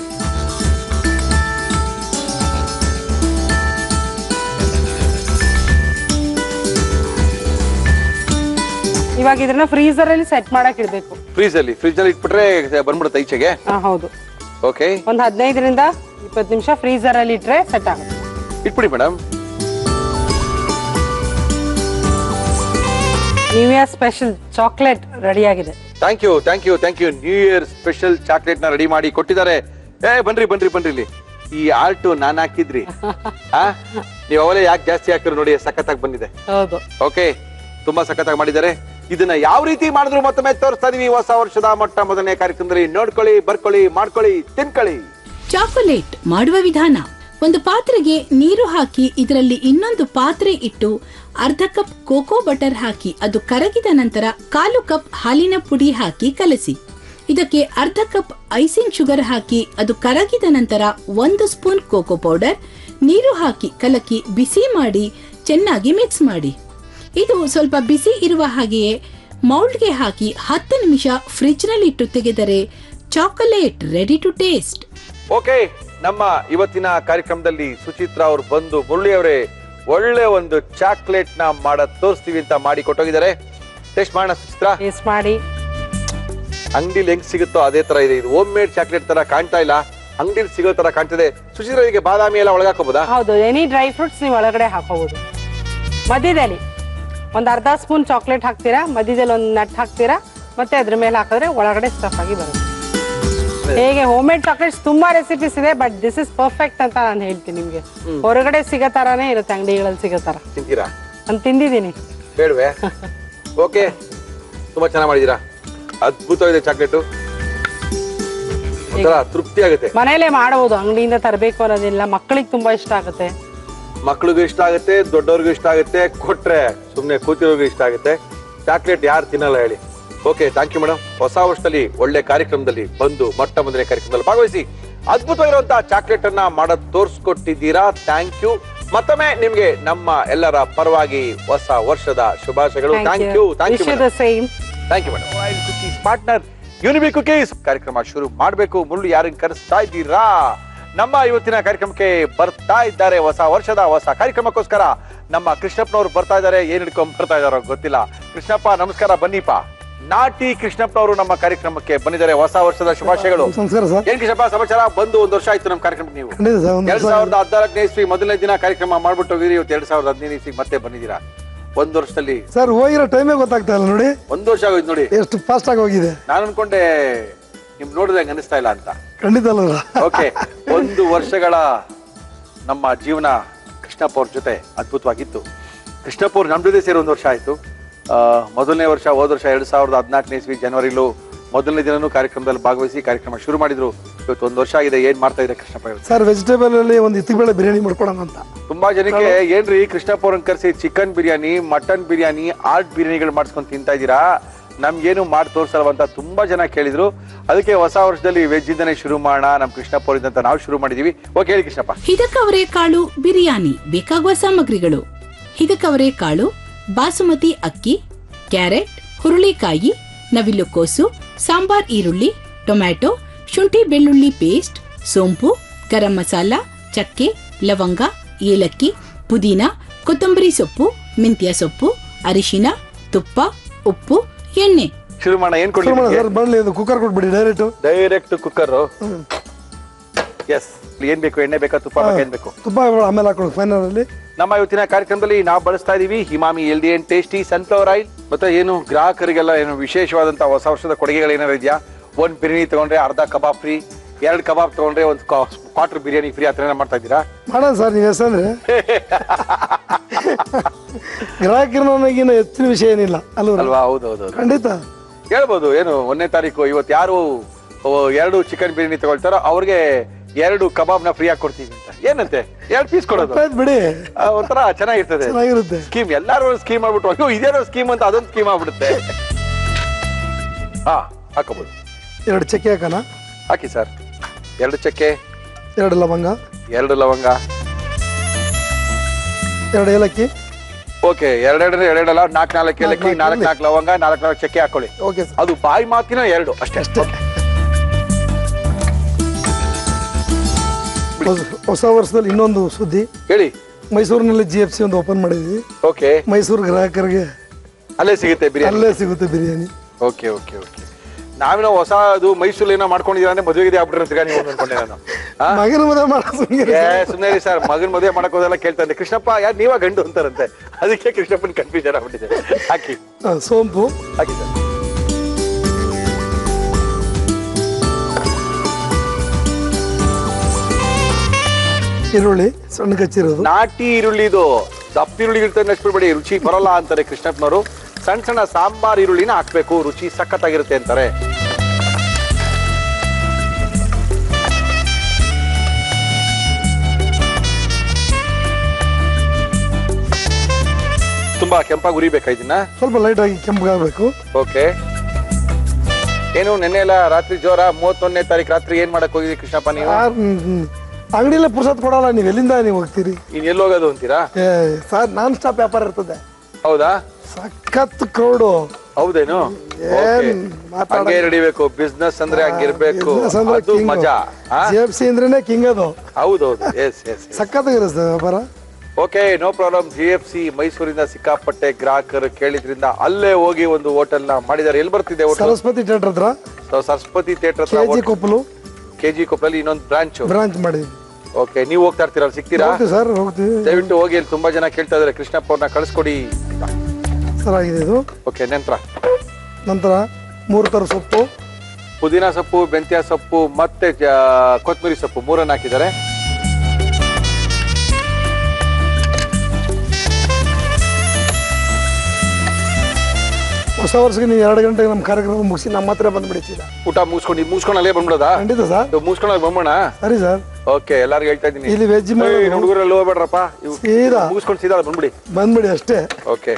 ಇವಾಗ ಇದನ್ನ ಫ್ರೀಜರ್ ಅಲ್ಲಿ ಸೆಟ್ ಮಾಡಕ್ ಇಡ್ಬೇಕು. ಫ್ರೀಜ್ ಅಲ್ಲಿ ಇಟ್ಬಿಟ್ರೆ ಬಂದ್ಬಿಡುತ್ತೆ ಈಚೆಗೆ? ಹೌದು. ಓಕೆ. ಒಂದ್ 15 ರಿಂದ 20 ನಿಮಿಷ ಫ್ರೀಜರ್ ಅಲ್ಲಿ ಇಟ್ರೆ ಸೆಟ್ ಆಗುತ್ತೆ. ಇಟ್ಬಿಡಿ madam. New year special chocolate ready ಆಗಿದೆ. Thank you new year special chocolate ನ ರೆಡಿ ಮಾಡಿ ಕೊಟ್ಟಿದ್ದಾರೆ. ಬನ್ರಿ ಇಲ್ಲಿ. ಈ ಆರ್ಟ್ ನಾನ್ ಹಾಕಿದ್ರಿ. ನೀವು ಅವಲೇ ಯಾಕೆ ಜಾಸ್ತಿ ಹಾಕಿದ್ರು ನೋಡಿ, ಸಖತ್ತಾಗಿ ಬಂದಿದೆ. ಹೌದು. ಓಕೆ, ತುಂಬಾ ಸಖತ್ತಾಗಿ ಮಾಡಿದ್ದಾರೆ. ಇದನ್ನ ಯಾವ ರೀತಿ ಮಾಡಿದ್ರು ಮತ್ತೊಮ್ಮೆ ತೋರಿಸ್ತಾ ಇದೀವಿ ಹೊಸ ವರ್ಷದ ಮೊದಲನೇ ಕಾರ್ಯಕ್ರಮದಲ್ಲಿ. ನೋಡ್ಕೊಳ್ಳಿ, ಬರ್ಕೊಳ್ಳಿ, ಮಾಡ್ಕೊಳ್ಳಿ, ತಿನ್ಕೊಳ್ಳಿ. ಚಾಕೊಲೇಟ್ ಮಾಡುವ ವಿಧಾನ: ಒಂದು ಪಾತ್ರೆಗೆ ನೀರು ಹಾಕಿ ಇದರಲ್ಲಿ ಇನ್ನೊಂದು ಪಾತ್ರೆ ಇಟ್ಟು 1/2 ಕಪ್ ಕೋಕೋ ಬಟರ್ ಹಾಕಿ ಅದು ಕರಗಿದ ನಂತರ 1/4 ಕಪ್ ಹಾಲಿನ ಪುಡಿ ಹಾಕಿ ಕಲಸಿ. ಇದಕ್ಕೆ 1/2 ಕಪ್ ಐಸಿಂಗ್ ಶುಗರ್ ಹಾಕಿ ಅದು ಕರಗಿದ ನಂತರ 1 ಸ್ಪೂನ್ ಕೋಕೋ ಪೌಡರ್ ನೀರು ಹಾಕಿ ಕಲಕಿ ಬಿಸಿ ಮಾಡಿ ಚೆನ್ನಾಗಿ ಮಿಕ್ಸ್ ಮಾಡಿ. ಇದು ಸ್ವಲ್ಪ ಬಿಸಿ ಇರುವ ಹಾಗೆಯೇ ಮೌಲ್ಡ್ಗೆ ಹಾಕಿ 10 ನಿಮಿಷ ಫ್ರಿಡ್ಜ್ ನಲ್ಲಿ ಇಟ್ಟು ತೆಗೆದರೆ chocolate ready to taste. Okay, ನಮ್ಮ ಇವತ್ತಿನ ಕಾರ್ಯಕ್ರಮದಲ್ಲಿ ಸುಚಿತ್ರಾ ಅವರು ಬಂದು ಮುರಳಿ ಅವರೇ ಒಳ್ಳೆ ಒಂದು ಚಾಕ್ಲೇಟ್ ನ ಮಾಡೋದ್ ತೋರಿಸ್ತೀವಿ ಅಂತ ಮಾಡಿ ಕೊಟ್ಟೋಗಿದ್ದಾರೆ. ಟೇಸ್ಟ್ ಮಾಡೋಣ ಸುಚಿತ್ರಾ? ಟೇಸ್ಟ್ ಮಾಡಿ. ಅಂಗಡಿಲಿ ಹೆಂಗ್ ಸಿಗುತ್ತೋ ಅದೇ ತರ ಇದೆ. ಇದು ಹೋಮ್ ಮೇಡ್ ಚಾಕ್ಲೇಟ್ ತರ ಕಾಣ್ತಾ ಇಲ್ಲ, ಅಂಗಡಿಲಿ ಸಿಗೋ ತರ ಕಾಣ್ತಿದೆ. ಸುಚಿತ್ರಾ, ಈಗ ಬಾದಾಮಿ ಎಲ್ಲ ಒಳಗೆ ಹಾಕೋಬಹುದಾ? ಹೌದು, ಎನಿ ಡ್ರೈ ಫ್ರೂಟ್ಸ್ ನೀವು ಒಳಗಡೆ ಹಾಕೋಬಹುದು. ಮಧ್ಯದಲ್ಲಿ ಒಂದ್ 1/2 ಸ್ಪೂನ್ ಚಾಕ್ಲೇಟ್ ಹಾಕ್ತೀರಾ, ಮಧ್ಯದಲ್ಲಿ ಒಂದು ನಟ್ ಹಾಕ್ತೀರಾ, ಮತ್ತೆ ಅದ್ರ ಮೇಲೆ ಹಾಕಿದ್ರೆ ಒಳಗಡೆ ಸ್ಟಫ್ ಆಗಿ ಬರುತ್ತೆ. ಹೇಗೆ ಹೋಮ್ ಮೇಡ್ ಚಾಕ್ಲೇಟ್ಸ್ ತುಂಬಾ ರೆಸಿಪೀಸ್ ಇದೆ, ಬಟ್ ದಿಸ್ ಇಸ್ ಪರ್ಫೆಕ್ಟ್ ಅಂತ ನಾನು ಹೇಳ್ತೀನಿ ನಿಮ್ಗೆ. ಹೊರಗಡೆ ಸಿಗೋ ತರಾನೇ ಇರುತ್ತೆ, ಅಂಗಡಿಗಳಲ್ಲಿ ಸಿಗೋ ತರ. ತಿಂತೀರಾ? ನಾನು ತಿಂದಿದ್ದೀನಿ. ಬೇಡವೇ? ಓಕೆ, ತುಂಬಾ ಚೆನ್ನಾಗಿ ಮಾಡಿದೀರಾ. ಅದ್ಭುತವಾಗಿದೆ ಚಾಕ್ಲೇಟು. ಒಂಥರ ತೃಪ್ತಿ ಆಗುತ್ತೆ. ಮನೇಲೆ ಮಾಡಬಹುದು, ಅಂಗಡಿಯಿಂದ ತರಬೇಕು ಅನ್ನೋದಿಲ್ಲ. ಮಕ್ಕಳಿಗೆ ತುಂಬಾ ಇಷ್ಟ ಆಗುತ್ತೆ, ಮಕ್ಳಿಗೂ ಇಷ್ಟ ಆಗುತ್ತೆ, ದೊಡ್ಡವ್ರಿಗೂ ಇಷ್ಟ ಆಗುತ್ತೆ, ಕೊಟ್ರೆ ಸುಮ್ನೆ ಕೂತಿರೋರ್ಗೂ ಇಷ್ಟ ಆಗುತ್ತೆ. ಚಾಕ್ಲೇಟ್ ಯಾರು ತಿನ್ನಲ್ಲ ಹೇಳಿ. Okay, thank you madam. ಹೊಸ ವರ್ಷದಲ್ಲಿ ಒಳ್ಳೆ ಕಾರ್ಯಕ್ರಮದಲ್ಲಿ ಬಂದು ಮೊಟ್ಟ ಮೊದಲನೇ ಕಾರ್ಯಕ್ರಮದಲ್ಲಿ ಭಾಗವಹಿಸಿ ಅದ್ಭುತವಾಗಿರುವಂತಹ ಚಾಕ್ಲೇಟ್ ಅನ್ನ ಮಾಡೋದ್ ತೋರ್ಸ್ಕೊಟ್ಟಿದ್ದೀರಾ. Thank you. ಮತ್ತೊಮ್ಮೆ ನಿಮ್ಗೆ ನಮ್ಮ ಎಲ್ಲರ ಪರವಾಗಿ ಹೊಸ ವರ್ಷದ ಶುಭಾಶಯಗಳು. Thank you. Thank you madam. Cookies partner Unibic cookies. ಕಾರ್ಯಕ್ರಮ ಶುರು ಮಾಡ್ಬೇಕು. ಮುಳ್ಳು ಯಾರನ್ನ ಕರೆಸ್ತಾ ಇದ್ದೀರಾ? ನಮ್ಮ ಇವತ್ತಿನ ಕಾರ್ಯಕ್ರಮಕ್ಕೆ ಬರ್ತಾ ಇದ್ದಾರೆ. ಹೊಸ ವರ್ಷದ ಹೊಸ ಕಾರ್ಯಕ್ರಮಕ್ಕೋಸ್ಕರ ನಮ್ಮ ಕೃಷ್ಣಪ್ಪನವರು ಬರ್ತಾ ಇದ್ದಾರೆ. ಏನ್ ಹಿಡ್ಕೊಂಡ್ ಬರ್ತಾ ಇದಾರೋ ಗೊತ್ತಿಲ್ಲ. ಕೃಷ್ಣಪ್ಪ ನಮಸ್ಕಾರ, ಬನ್ನಿಪ್ಪ. ನಾಟಿ ಕೃಷ್ಣಪ್ಪನವರು ನಮ್ಮ ಕಾರ್ಯಕ್ರಮಕ್ಕೆ ಬಂದಿದ್ದಾರೆ. ಹೊಸ ವರ್ಷದ ಶುಭಾಶಯಗಳು. ಏನ್ ಕೃಷ್ಣಪ್ಪ ಸಮಾಚಾರ? ಬಂದು 1 ವರ್ಷ ಆಯ್ತು ನಮ್ಮ ಕಾರ್ಯಕ್ರಮಕ್ಕೆ. ನೀವು 2014ನೇ ಇಸ್ವಿ ಮೊದಲನೇ ದಿನ ಕಾರ್ಯಕ್ರಮ ಮಾಡ್ಬಿಟ್ಟು ಹೋಗಿರಿ. ಇವತ್ತು 2015ನೇ ಇಸ್ವಿ ಮತ್ತೆ ಬಂದಿದ್ದೀರಾ. 1 ವರ್ಷದಲ್ಲಿ ಸರ್ ಹೋಗಿರೋ ಟೈಮೇ ಗೊತ್ತಾಗ್ತಾ ಇಲ್ಲ ನೋಡಿ. 1 ವರ್ಷ ಆಗೋಯ್ತು ನೋಡಿ, ಎಷ್ಟು ಫಾಸ್ಟ್ ಆಗಿ ಹೋಗಿದೆ. ನಾನು ಅನ್ಕೊಂಡೆ ನಿಮ್ ನೋಡಿದಂಗೆ ಅನಿಸ್ತಾ ಇಲ್ಲ ಅಂತ. ಖಂಡಿತ ಅಲ್ಲ. ಓಕೆ, 1 ವರ್ಷಗಳ ನಮ್ಮ ಜೀವನ ಕೃಷ್ಣಪ್ಪ ಅವ್ರ ಜೊತೆ ಅದ್ಭುತವಾಗಿತ್ತು. ಕೃಷ್ಣಪ್ಪ ಅವ್ರು ನಮ್ಮ ಜೊತೆ ಸೇರಿ 1 ವರ್ಷ ಆಯ್ತು. ಮೊದಲನೇ ವರ್ಷ ಹೋದ ವರ್ಷ 2014ನೇ ಇಸ್ವಿ ಜನವರಿಲೂ ಮೊದಲನೇ ದಿನನೂ ಕಾರ್ಯಕ್ರಮದಲ್ಲಿ ಭಾಗವಹಿಸಿ ಕಾರ್ಯಕ್ರಮ ಶುರು ಮಾಡಿದ್ರು. ಇವತ್ತು 1 ವರ್ಷ ಆಗಿದೆ. ಏನ್ ಮಾಡ್ತಾ ಇದ್ರೆ ಕೃಷ್ಣಪ್ಪ? ಸರ್ ವೆಜಿಟೇಬಲ್ ಅಲ್ಲಿ ಒಂದು ಇತ್ತಿಬೇಳೆ ಬಿರಿಯಾನಿ ಮಾಡ್ಕೊಡೋಣ ಅಂತ. ತುಂಬಾ ಜನಕ್ಕೆ ಏನ್ರಿ ಕೃಷ್ಣಪ್ಪ ಅವ್ರನ್ನ ಕರೆಸಿ ಚಿಕನ್ ಬಿರಿಯಾನಿ, ಮಟನ್ ಬಿರಿಯಾನಿ, ಆರ್ಟ್ ಬಿರಿಯಾನಿಗಳು ಮಾಡಿಸ್ಕೊಂಡು ತಿಂತಾ ಇದ್ದೀರಾ, ನಮ್ಗೇನು ಮಾಡಿ ತೋರ್ಸಲ್ವಂತ ತುಂಬಾ ಜನ ಕೇಳಿದ್ರು. ಅದಕ್ಕೆ ಹೊಸ ವರ್ಷದಲ್ಲಿ ವೆಜ್ ಇಂದನೇ ಶುರು ಮಾಡೋಣ ನಮ್ ಕೃಷ್ಣಪ್ಪ ಅವರಿಂದ ನಾವು ಶುರು ಮಾಡಿದೀವಿ. ಓಕೆ, ಹೇಳಿ ಕೃಷ್ಣಪ್ಪ. ಹಿದಕವರೆ ಕಾಳು ಬಿರಿಯಾನಿ ಬೇಕಾಗುವ ಸಾಮಗ್ರಿಗಳು: ಹಿದಕವರೆ ಕಾಳು, ಬಾಸುಮತಿ ಅಕ್ಕಿ, ಕ್ಯಾರೆಟ್, ಹುರುಳಿಕಾಯಿ, ನವಿಲುಕೋಸು, ಸಾಂಬಾರ್ ಈರುಳ್ಳಿ, ಟೊಮ್ಯಾಟೊ, ಶುಂಠಿ ಬೆಳ್ಳುಳ್ಳಿ ಪೇಸ್ಟ್, ಸೋಂಪು, ಗರಂ ಮಸಾಲ, ಚಕ್ಕೆ, ಲವಂಗ, ಏಲಕ್ಕಿ, ಪುದೀನ, ಕೊತ್ತಂಬರಿ ಸೊಪ್ಪು, ಮೆಂತ್ಯ ಸೊಪ್ಪು, ಅರಿಶಿನ, ತುಪ್ಪ, ಉಪ್ಪು, ಎಣ್ಣೆ. ಶುರು ಮಾಡೋಣ. ಏನ್ ಕೊಡ್ಲಿ? ಕುಕ್ಕರ್ ಕೊಟ್ಬಿಡಿ. Direct cooker. ಎಸ್, ಏನ್ ಬೇಕು? ಎಣ್ಣೆ ಬೇಕಾ, ತುಪ್ಪ ಬೇಕಾ? ಏನ್ ಬೇಕು? ತುಪ್ಪ ಆಮೇಲೆ ಹಾಕೊಂಡು ಫೈನಲ್ ಅಲ್ಲಿ. ನಮ್ಮ ಇವತ್ತಿನ ಕಾರ್ಯಕ್ರಮದಲ್ಲಿ ನಾವು ಬಳಸ್ತಾ ಇದೀವಿ Emami healthy and tasty sunflower oil. ಮತ್ತೆ ಏನು ಗ್ರಾಹಕರಿಗೆಲ್ಲ ಏನು ವಿಶೇಷವಾದಂತ ಹೊಸ ವರ್ಷದ ಕೊಡುಗೆಗಳು ಏನಾರು ಇದೆಯಾ? 1 ಬಿರಿಯಾನಿ ತಗೊಂಡ್ರೆ ಅರ್ಧ ಕಬಾಬ್ ಫ್ರೀ, 2 ಕಬಾಬ್ ತಗೊಂಡ್ರೆ 1 ಕ್ವಾರ್ಟರ್ ಬಿರಿಯಾನಿ ಫ್ರೀ. ಆತರ ಮಾಡ್ತಾ ಇದ್ದೀರಾ? ಮಾಡೋಣ ಸರ್. ನೀವು ಹೆಸಂದ್ರೆ ಗ್ರಾಹಕರಿಗಿನ ಹೆಚ್ಚಿನ ವಿಷಯ ಏನಿಲ್ಲ ಅಲ್ವಾ? ಹೌದೌದು, ಖಂಡಿತ ಹೇಳ್ಬೋದು. ಏನು 1ನೇ ತಾರೀಕು ಇವತ್ತು ಯಾರು 2 ಚಿಕನ್ ಬಿರಿಯಾನಿ ತಗೊಳ್ತಾರೋ ಅವ್ರಿಗೆ 2 ಕಬಾಬ್ನ ಫ್ರೀ ಆಗಿ ಕೊಡ್ತೀವಿ ಅಂತ. ಏನಂತೆ 2 ಪೀಸ್ ಕೊಡೋದು ಬಿಡಿ. ಒಂಥರ ಚೆನ್ನಾಗಿರ್ತದೆ ಸ್ಕೀಮ್. ಎಲ್ಲಾರು ಸ್ಕೀಮ್ ಮಾಡ್ಬಿಟ್ಟು ಅಯ್ಯೋ ಇದೇನೋ ಸ್ಕೀಮ್ ಅಂತ ಅದೊಂದು ಸ್ಕೀಮ್ ಆಗ್ಬಿಡುತ್ತೆ. ಹಾಕೋಬಹುದು. 2 ಚಕ್ಕೆ ಹಾಕೋಣ. ಹಾಕಿ ಸರ್. 2 ಚಕ್ಕೆ, 2 ಲವಂಗ, 2 ಲವಂಗ, 2 ಏಲಕ್ಕಿ. ಓಕೆ, 2 ಅಲ್ಲ, 4 ಏಲಕ್ಕಿ, 4 ಲವಂಗ, 4 ಚಕ್ಕೆ ಹಾಕೊಳ್ಳಿ. ಓಕೆ, ಅದು ಬಾಯಿ ಮಾತಿನ 2 ಅಷ್ಟೇ. ಹೊಸ ವರ್ಷದಲ್ಲಿ ಇನ್ನೊಂದು ಸುದ್ದಿ ಹೇಳಿ. ಮೈಸೂರಿನಲ್ಲಿ GFC ಒಂದು ಓಪನ್ ಮಾಡಿದ್ವಿ. ಓಕೆ, ಮೈಸೂರು ಗ್ರಾಹಕರಿಗೆ ಅಲ್ಲೇ ಸಿಗುತ್ತೆ ಬಿರಿಯಾನಿ. ಅಲ್ಲೇ ಸಿಗುತ್ತೆ ಬಿರಿಯಾನಿ. Okay okay okay. ನಾವೇನೋ ಹೊಸ ಅದು ಮೈಸೂರಲ್ಲಿ ಏನೋ ಮಾಡ್ಕೊಂಡಿದ್ದೀರಾ ಅಂದ್ರೆ ಮದುವೆಗೆ ಆಗ್ಬಿಟ್ಟಿರ್ತೀಗ ನೀವು ಅನ್ಕೊಂಡೆ ನಾನು. ಮಗನ ಮದುವೆ ಮಾಡೋ ಸುಮ್ಮನೆ ಸರ್, ಮಗನ ಮದುವೆ ಮಾಡಕ್ ಹೋದೆಲ್ಲ ಕೇಳ್ತಾ ಇದ್ದೆ. ಕೃಷ್ಣಪ್ಪ ಯಾರು ನೀವ ಗಂಡು ಅಂತಾರಂತೆ, ಅದಕ್ಕೆ ಕೃಷ್ಣಪ್ಪನ ಕನ್ಫ್ಯೂಷನ್ ಆಗ್ಬಿಟ್ಟಿದೆ. ಹಾಕಿ. ಸೋಂಪು ಹಾಕಿ ಸರ್. ಈರುಳ್ಳಿ ಸಣ್ಣ ಕಚ್ಚಿರೋದು. ನಾಟಿ ಈರುಳ್ಳಿ. ಇದು ದಪ್ಪ ಈರುಳ್ಳಿ ಇರ್ತದೆ ನೆಚ್ಬಿಡ್ಬೇಡಿ, ರುಚಿ ಬರೋಲ್ಲ ಅಂತಾರೆ ಕೃಷ್ಣಪ್ಪನವರು. ಸಣ್ಣ ಸಣ್ಣ ಸಾಂಬಾರ್ ಈರುಳ್ಳಿನ ಹಾಕ್ಬೇಕು, ರುಚಿ ಸಖತ್ತಾಗಿರುತ್ತೆ ಅಂತಾರೆ. ತುಂಬಾ ಕೆಂಪಾಗಿ ಉರಿಬೇಕಾ ಇದನ್ನ? ಸ್ವಲ್ಪ ಲೈಟ್ ಆಗಿ ಕೆಂಪಾಗಬೇಕು. ಓಕೆ. ಏನು ನೆನ್ನೆ ಎಲ್ಲ ರಾತ್ರಿ ಜೋರ? 31ನೇ ತಾರೀಕು ರಾತ್ರಿ ಏನ್ ಮಾಡಕ್ ಹೋಗಿದ್ರಿ ಕೃಷ್ಣಪ್ಪ ನೀವು? ಅಂಗಡಿಯಲ್ಲೇ ಪುರ್ಸತ್ ಕೊಡಲ್ಲ. ನೀವು ಎಲ್ಲಿಂದ ನೀವು ಹೋಗ್ತೀರಿ? ಇನ್ ಎಲ್ಲಿ ಹೋಗೋದು ಅಂತೀರಾ? ಸರ್ ನಾನ್ ಸ್ಟಾಪ್ ವ್ಯಾಪಾರ ಇರ್ತದೆ. ಹೌದಾ? ಸಖತ್ ಕ್ರೌಡು. ಹೌದೇನು? ಹಂಗೆ ನಡಿಬೇಕು. ಬಿಸ್ನೆಸ್ ಅಂದ್ರೆ ಹಂಗಿರ್ಬೇಕು. ಅದು ಮಜಾ. GFC ಅಂದ್ರೇನೆ ಕಿಂಗ್ ಅದು. ಹೌದೌದು. S S. ಸಖತ್ತಾಗಿರುತ್ತೆ ವ್ಯಾಪಾರ. Okay, no problem. GFC ಮೈಸೂರಿಂದ ಸಿಕ್ಕಾಪಟ್ಟೆ ಗ್ರಾಹಕರು ಕೇಳಿದ್ರಿಂದ ಅಲ್ಲೇ ಹೋಗಿ ಒಂದು ಹೋಟೆಲ್ ನ ಮಾಡಿದ್ದಾರೆ. ಎಲ್ಲಿ ಬರ್ತಿದೆ? ಸರಸ್ವತಿ ಥಿಯೇಟರ್ ಹತ್ರ. ಸರಸ್ವತಿ ಥಿಯೇಟರ್ ಹತ್ರ. KG ಕೊಪ್ಪಲಲ್ಲಿ ಇನ್ನೊಂದು ಬ್ರಾಂಚ್ ಮಾಡಿದ್ವಿ. ಓಕೆ, ನೀವು ಹೋಗ್ತಾ ಇರ್ತೀರಾ? ಸಿಗ್ತೀರಾ? ಸರ್ ಹೋಗ್ತೀವಿ. ದಯವಿಟ್ಟು ಹೋಗಿ. ಅಲ್ಲಿ ತುಂಬಾ ಜನ ಕೇಳ್ತಾ ಇದಾರೆ ಕೃಷ್ಣಪ್ಪ ಅವ್ರನ್ನ ಕಳಿಸ್ಕೊಡಿ ಸರ್. ಆಗಿದೆ ಇದು. ಓಕೆ. ನಂತರ 3 ತರ ಸೊಪ್ಪು, ಪುದೀನ ಸೊಪ್ಪು, ಮೆಂತ್ಯ ಸೊಪ್ಪು ಮತ್ತೆ ಕೊತ್ತಂಬರಿ ಸೊಪ್ಪು 3 ಹಾಕಿದ್ದಾರೆ. ಹೊಸ ವರ್ಷಕ್ಕೆ ನೀವು 2 ಗಂಟೆಗೆ ನಮ್ಮ ಕಾರ್ಯಕ್ರಮ ಮುಗಿಸಿ ನಮ್ಮ ಹತ್ರ ಬಂದ್ಬಿಡ್ತೀರಾ. ಊಟ ಮುಗಿಸ್ಕೊಂಡು ಅಲ್ಲೇ ಬಂದ್ಬಿಡೋದಾ? ಖಂಡಿತ ಸರ್. ಮುಗಿಸ್ಕೊಂಡು ಬಂದ್ಬೋಣ. ಸರಿ ಸರ್. ಓಕೆ, ಎಲ್ಲಾರ್ಗು ಹೇಳ್ತಾ ಇದ್ದೀನಿ, ಇಲ್ಲಿ ವೆಜ್ ಹುಡುಗರೆಲ್ಲ ಹೋಗ್ಬೇಡ್ರಪ್ಪ, ಸೀದಾ ಮುಗಿಸ್ಕೊಂಡು ಸೀದಾ ಬಂದ್ಬಿಡಿ ಅಷ್ಟೇ. ಓಕೆ,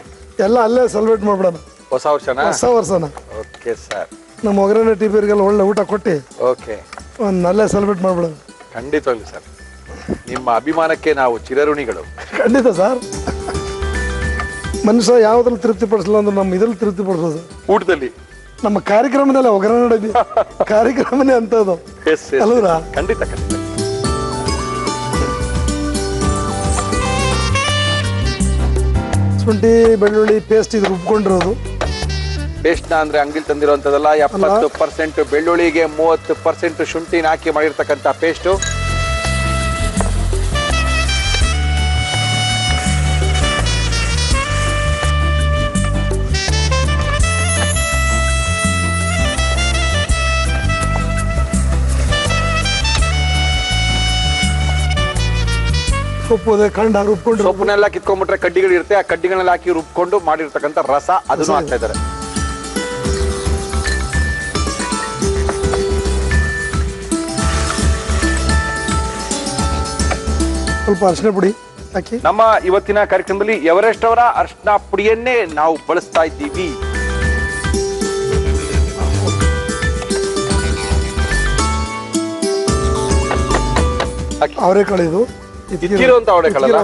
ಎಲ್ಲ ಅಲ್ಲೇ ಸೆಲೆಬ್ರೇಟ್ ಮಾಡ್ಬಿಡೋಣ ಹೊಸ ವರ್ಷನ. ಓಕೆ ಸರ್, ನಮ್ಮ ಒಗ್ಗರಣೆ ಟಿಪಿಯರಿಗೆಲ್ಲ ಒಳ್ಳೆ ಊಟ ಕೊಟ್ಟು ಓಕೆ ಒಂದು ಅಲ್ಲೇ ಸೆಲೆಬ್ರೇಟ್ ಮಾಡ್ಬಿಡೋಣ. ಖಂಡಿತವಾಗ್ಲಿ ಸರ್, ನಿಮ್ಮ ಅಭಿಮಾನಕ್ಕೆ ನಾವು ಚಿರಋಣಿಗಳು. ಖಂಡಿತ ಸರ್. ಮನುಷ್ಯ ಯಾವ್ದ್ರಲ್ಲಿ ತೃಪ್ತಿ ಪಡಿಸಲ್ಲ ಅಂದ್ರೆ ನಮ್ಮ ಇದ್ರಲ್ಲಿ ತೃಪ್ತಿ ಪಡಿಸೋದು ಊಟದಲ್ಲಿ. ನಮ್ಮ ಕಾರ್ಯಕ್ರಮದಲ್ಲ ಒಗ್ಗರಣೆ ಡಬ್ಬಿ ಕಾರ್ಯಕ್ರಮನೇ ಅಂತದ್ದು ಅಲ್ವರಾ? ಖಂಡಿತ ಖಂಡಿತ. ಶುಂಠಿ ಬೆಳ್ಳುಳ್ಳಿ ಪೇಸ್ಟ್ ಇದು ರುಬ್ಕೊಂಡಿರೋದು. ಪೇಸ್ಟ್ ನ ಅಂದ್ರೆ ಅಂಗಡಿ ತಂದಿರುವಂತದಲ್ಲ. 70% ಬೆಳ್ಳುಳ್ಳಿಗೆ 30% ಶುಂಠಿನ ಹಾಕಿ ಮಾಡಿರ್ತಕ್ಕಂಥ ಪೇಸ್ಟು. ಸೊಪ್ಪು ಕಂಡ ರುಬ್ಕೊಂಡು ಸೊಪ್ಪನ್ನೆಲ್ಲ ಕಿತ್ಕೊಂಡ್ಬಿಟ್ರೆ ಕಡ್ಡಿಗಳು ಇರುತ್ತೆ, ಆ ಕಡ್ಡಿಗಳನ್ನ ಹಾಕಿ ರುಬ್ಕೊಂಡು ಮಾಡಿರ್ತಕ್ಕಂಥ ರಸ ಅದನ್ನು ಹಾಕ್ತಾ ಇದ್ದಾರೆ. ಸ್ವಲ್ಪ ಅರಿಶಿನ ಪುಡಿ ಹಾಕಿ. ನಮ್ಮ ಇವತ್ತಿನ ಕಾರ್ಯಕ್ರಮದಲ್ಲಿ ಎವರೆಸ್ಟ್ ಅವರ ಅರಿಶಿನ ಪುಡಿಯನ್ನೇ ನಾವು ಬಳಸ್ತಾ ಇದ್ದೀವಿ. ಅವರೆಕಾಳು ಇದು ಇಕ್ಕಿರುವಂತ ಅವರೆಕಾಳಲ್ಲ,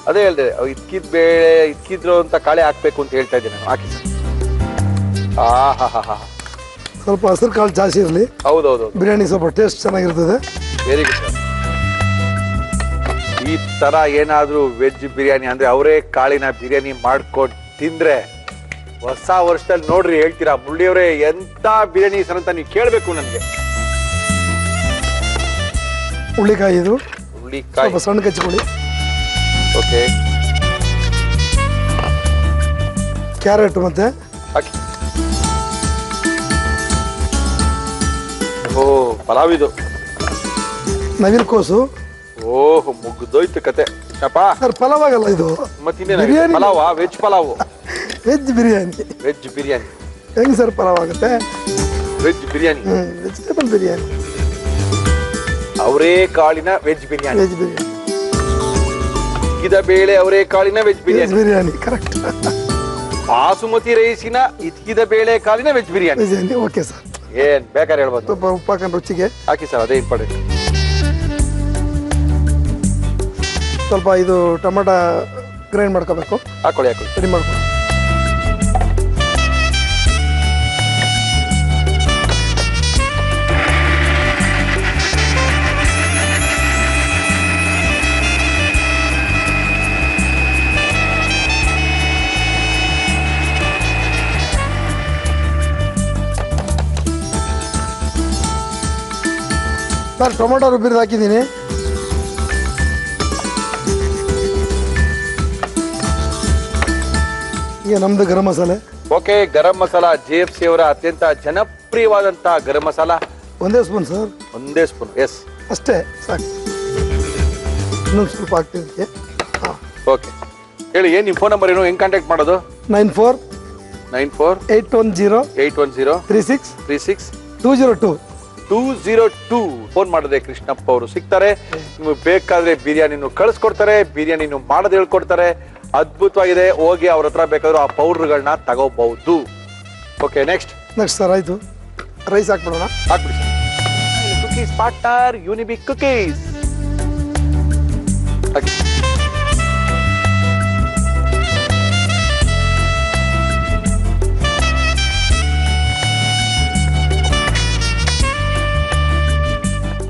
ಅದೇ ಹೇಳ್ದೆ, ಇಕ್ಕಿದ ಬೇಳೆ ಇಕ್ಕಿದ್ರು ಅಂತ ಕಾಳೆ ಹಾಕ್ಬೇಕು ಅಂತ ಹೇಳ್ತಾ ಇದ್ದೀನಿ ನಾನು. ಹಾಕಿ ಸರ್. ಸ್ವಲ್ಪ ಹಸಿರು ಕಾಳು ಜಾಸ್ತಿ ಇರಲಿ. ಹೌದೌದು, ಬಿರಿಯಾನಿ ಸ್ವಲ್ಪ ಟೇಸ್ಟ್ ಚೆನ್ನಾಗಿರ್ತದೆ. Very good sir. ಈ ತರ ಏನಾದ್ರೂ ವೆಜ್ ಬಿರಿಯಾನಿ ಅಂದ್ರೆ ಅವರೇ ಕಾಳಿನ ಬಿರಿಯಾನಿ ಮಾಡ್ಕೊಂಡು ತಿಂದ್ರೆ ಹೊಸ ವರ್ಷದಲ್ಲಿ ನೋಡ್ರಿ ಹೇಳ್ತೀರಾ, ಮುಳ್ಳಿಯವರೇ ಎಂತ ಬಿರಿಯಾನಿ ಸರ್ ಅಂತ ನೀವು ಕೇಳ್ಬೇಕು ನನಗೆ. ಹುಳ್ಳಿಕಾಯಿ ಇದು ಹುಳ್ಳಿಕಾಯಿ ಸಣ್ಣ ಕಚ್ಚಿಕೊಳ್ಳಿ. ಓಕೆ, ಕ್ಯಾರೆಟ್ ಮತ್ತೆ ಹಾಕಿ. ಓ ಪಲಾವ್ ಇದು. ನವಿಲ್ ಕೋಸು. ಓಹ್ ಮುಗ್ದೋಯ್ತು ಕತೆ. ಸರ್ ಪಲಾವ್ ಆಗಲ್ಲ ಇದು, ಬಿರಿಯಾನಿ. ಪಲಾವಾ? Veg pulao. Veg biryani. Veg biryani ಹೆಂಗ್ ಸರ್ ಪಲಾವ್ ಆಗುತ್ತೆ? Veg biryani, vegetable biryani. ಅವರೇ ಕಾಳಿನ ವೆಜ್ ಬಿರಿಯಾನಿ. ವೆಜ್ ಬಿರಿಯಾನಿ. ಇಕ್ಕಿದ ಬೇಳೆ ಅವರೇ ಕಾಳಿನ ವೆಜ್ ಬಿರಿಯಾನಿ. ಬಿರಿಯಾನಿ ಕರೆಕ್ಟ್. ಬಾಸುಮತಿ ರೈಸಿನ ಇಕ್ಕಿದ ಬೇಳೆ ಕಾಳಿನ veg biryani. Biryani okay sir. ಏನ್ ಬೇಕಾದ್ರೆ ಹೇಳ್ಬೋದು. ಸ್ವಲ್ಪ ಉಪ್ಪು ಹಾಕೊಂಡು ರುಚಿಗೆ ಹಾಕಿ ಸರ್, ಅದೇ ಇಂಪಾರ್ಟೆಂಟ್. ಸ್ವಲ್ಪ ಇದು ಟೊಮೆಟೊ ಗ್ರೈಂಡ್ ಮಾಡ್ಕೋಬೇಕು. ಹಾಕೊಳ್ಳಿ ಹಾಕೊಳ್ಳಿ. ರೆಡಿ ಮಾಡ್ಕೊಳ್ಳಿ. ಸರ್ ಟೊಮೆಟೊ ರುಬ್ಬಿದ್ದು ಹಾಕಿದ್ದೀನಿ. ಈಗ ನಮ್ದು ಗರಂ ಮಸಾಲೆ. ಓಕೆ, ಗರಂ ಮಸಾಲ JFC ಅವರ ಅತ್ಯಂತ ಜನಪ್ರಿಯವಾದಂತ ಗರಂ ಮಸಾಲ. ಒಂದೇ ಸ್ಪೂನ್ ಸರ್. ಒಂದೇ ಸ್ಪೂನ್. ಎಸ್, ಅಷ್ಟೇ ಸಾಕು. ಇನ್ನೊಂದು ಸ್ವಲ್ಪ ಹಾಕ್ತೀನಿ. ಓಕೆ, ಹೇಳಿ ಏನ್ ನಿಮ್ ಫೋನ್ ನಂಬರ್ ಏನು, ಹೆಂಗ್ ಕಾಂಟ್ಯಾಕ್ಟ್ ಮಾಡೋದು? 94-810-36-202 ಫೋನ್ ಮಾಡಿದ್ರೆ ಕೃಷ್ಣಪ್ಪ ಅವರು ಸಿಗ್ತಾರೆ. ನಿಮ್ಗೆ ಬೇಕಾದ್ರೆ ಬಿರಿಯಾನಿನೂ ಕಳಿಸ್ಕೊಡ್ತಾರೆ, ಬಿರಿಯಾನಿನೂ ಮಾಡೋದು ಹೇಳ್ಕೊಡ್ತಾರೆ. ಅದ್ಭುತವಾಗಿದೆ. ಹೋಗಿ ಅವ್ರ ಹತ್ರ ಬೇಕಾದ್ರೂ ಆ ಪೌಡರ್ಗಳನ್ನ ತಗೋಬಹುದು. ಓಕೆ, ನೆಕ್ಸ್ಟ್ ಸರ್ ಆಯ್ತು. ರೈಸ್ ಹಾಕ್ಬಿಡೋಣ. ಹಾಕ್ಬಿಡಿ sir. Cookies partner Unibic cookies ಹಾಕಿ.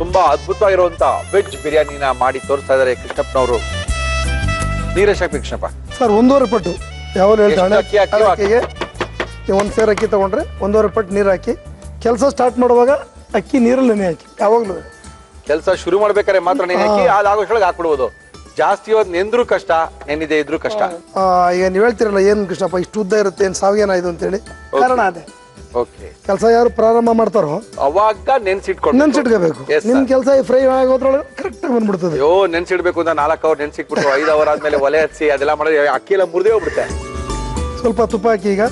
ತುಂಬಾ ಅದ್ಭುತವಾಗಿರುವಂತ ವೆಜ್ ಬಿರಿಯಾನಿನ ಮಾಡಿ ತೋರಿಸ್ತಾ ಇದಾರೆ ಕೃಷ್ಣಪ್ಪನವರು. ನೀರಷ್ಟು ಹಾಕ್ಬೇಕು ಕೃಷ್ಣಪ್ಪ. ಸರ್ 1.5 ಪಟ್ಟು ಯಾವಾಗ ಹೇಳ್ತಾಳೆ ಅಕ್ಕಿ ಹಾಕಿ ಅಕ್ಕಿಗೆ ಒಂದು ಸೇರು ಅಕ್ಕಿ ತಗೊಂಡ್ರೆ 1.5 ಪಟ್ಟು ನೀರು ಹಾಕಿ ಕೆಲಸ ಸ್ಟಾರ್ಟ್ ಮಾಡುವಾಗ ಅಕ್ಕಿ ನೀರಲ್ಲಿ ನೆನೆ ಹಾಕಿ. ಯಾವಾಗಲೂ ಕೆಲಸ ಶುರು ಮಾಡ್ಬೇಕಾದ್ರೆ ಮಾತ್ರ ನೆನೆ ಹಾಕಿ ಆಗೋಷ್ಟ್ರೊಳಗೆ ಹಾಕ್ಬಿಡ್ಬೋದು. ಜಾಸ್ತಿ ಹೊತ್ತು ನೆಂದ್ರು ಕಷ್ಟ, ನೆನೆದೇ ಇದ್ರು ಕಷ್ಟ. ಈಗ ನೀವು ಹೇಳ್ತಿರಲ್ಲ ಏನು ಕೃಷ್ಣಪ್ಪ ಇಷ್ಟು ಉದ್ದ ಇರುತ್ತೆ, ಏನು ಸಾವಿಗೇನ ಇದು ಅಂತೇಳಿ ಕಾರಣ ಅದೇ. ಓಕೆ, ಕೆಲಸ ಯಾರು ಪ್ರಾರಂಭ ಮಾಡ್ತಾರೋ ಅವಾಗ ನೆನ್ಸಿಟ್ಕೋಬೇಕು. ನಿಮ್ ಕೆಲಸ ಫ್ರೈ ಆಗೋದ್ರೊಳಗೆ ಕರೆಕ್ಟ್ ಆಗಿ ಬಂದ್ಬಿಡ್ತದೆ. ಅಯ್ಯೋ ನೆನ್ಸಿಡ್ಬೇಕು ಅಂತ 4 ಅವರ್ ನೆನ್ಸಿಕ್ಬಿಟ್ಟು 5 ಅವರ್ ಆದ್ಮೇಲೆ ಒಲೆ ಹಚ್ಚಿ ಅದೆಲ್ಲ ಮಾಡಿದ್ರೆ ಅಕ್ಕಿ ಎಲ್ಲ ಮುರಿದೇ ಹೋಗ್ಬಿಡುತ್ತೆ. ಸ್ವಲ್ಪ ತುಪ್ಪ ಹಾಕಿ ಈಗ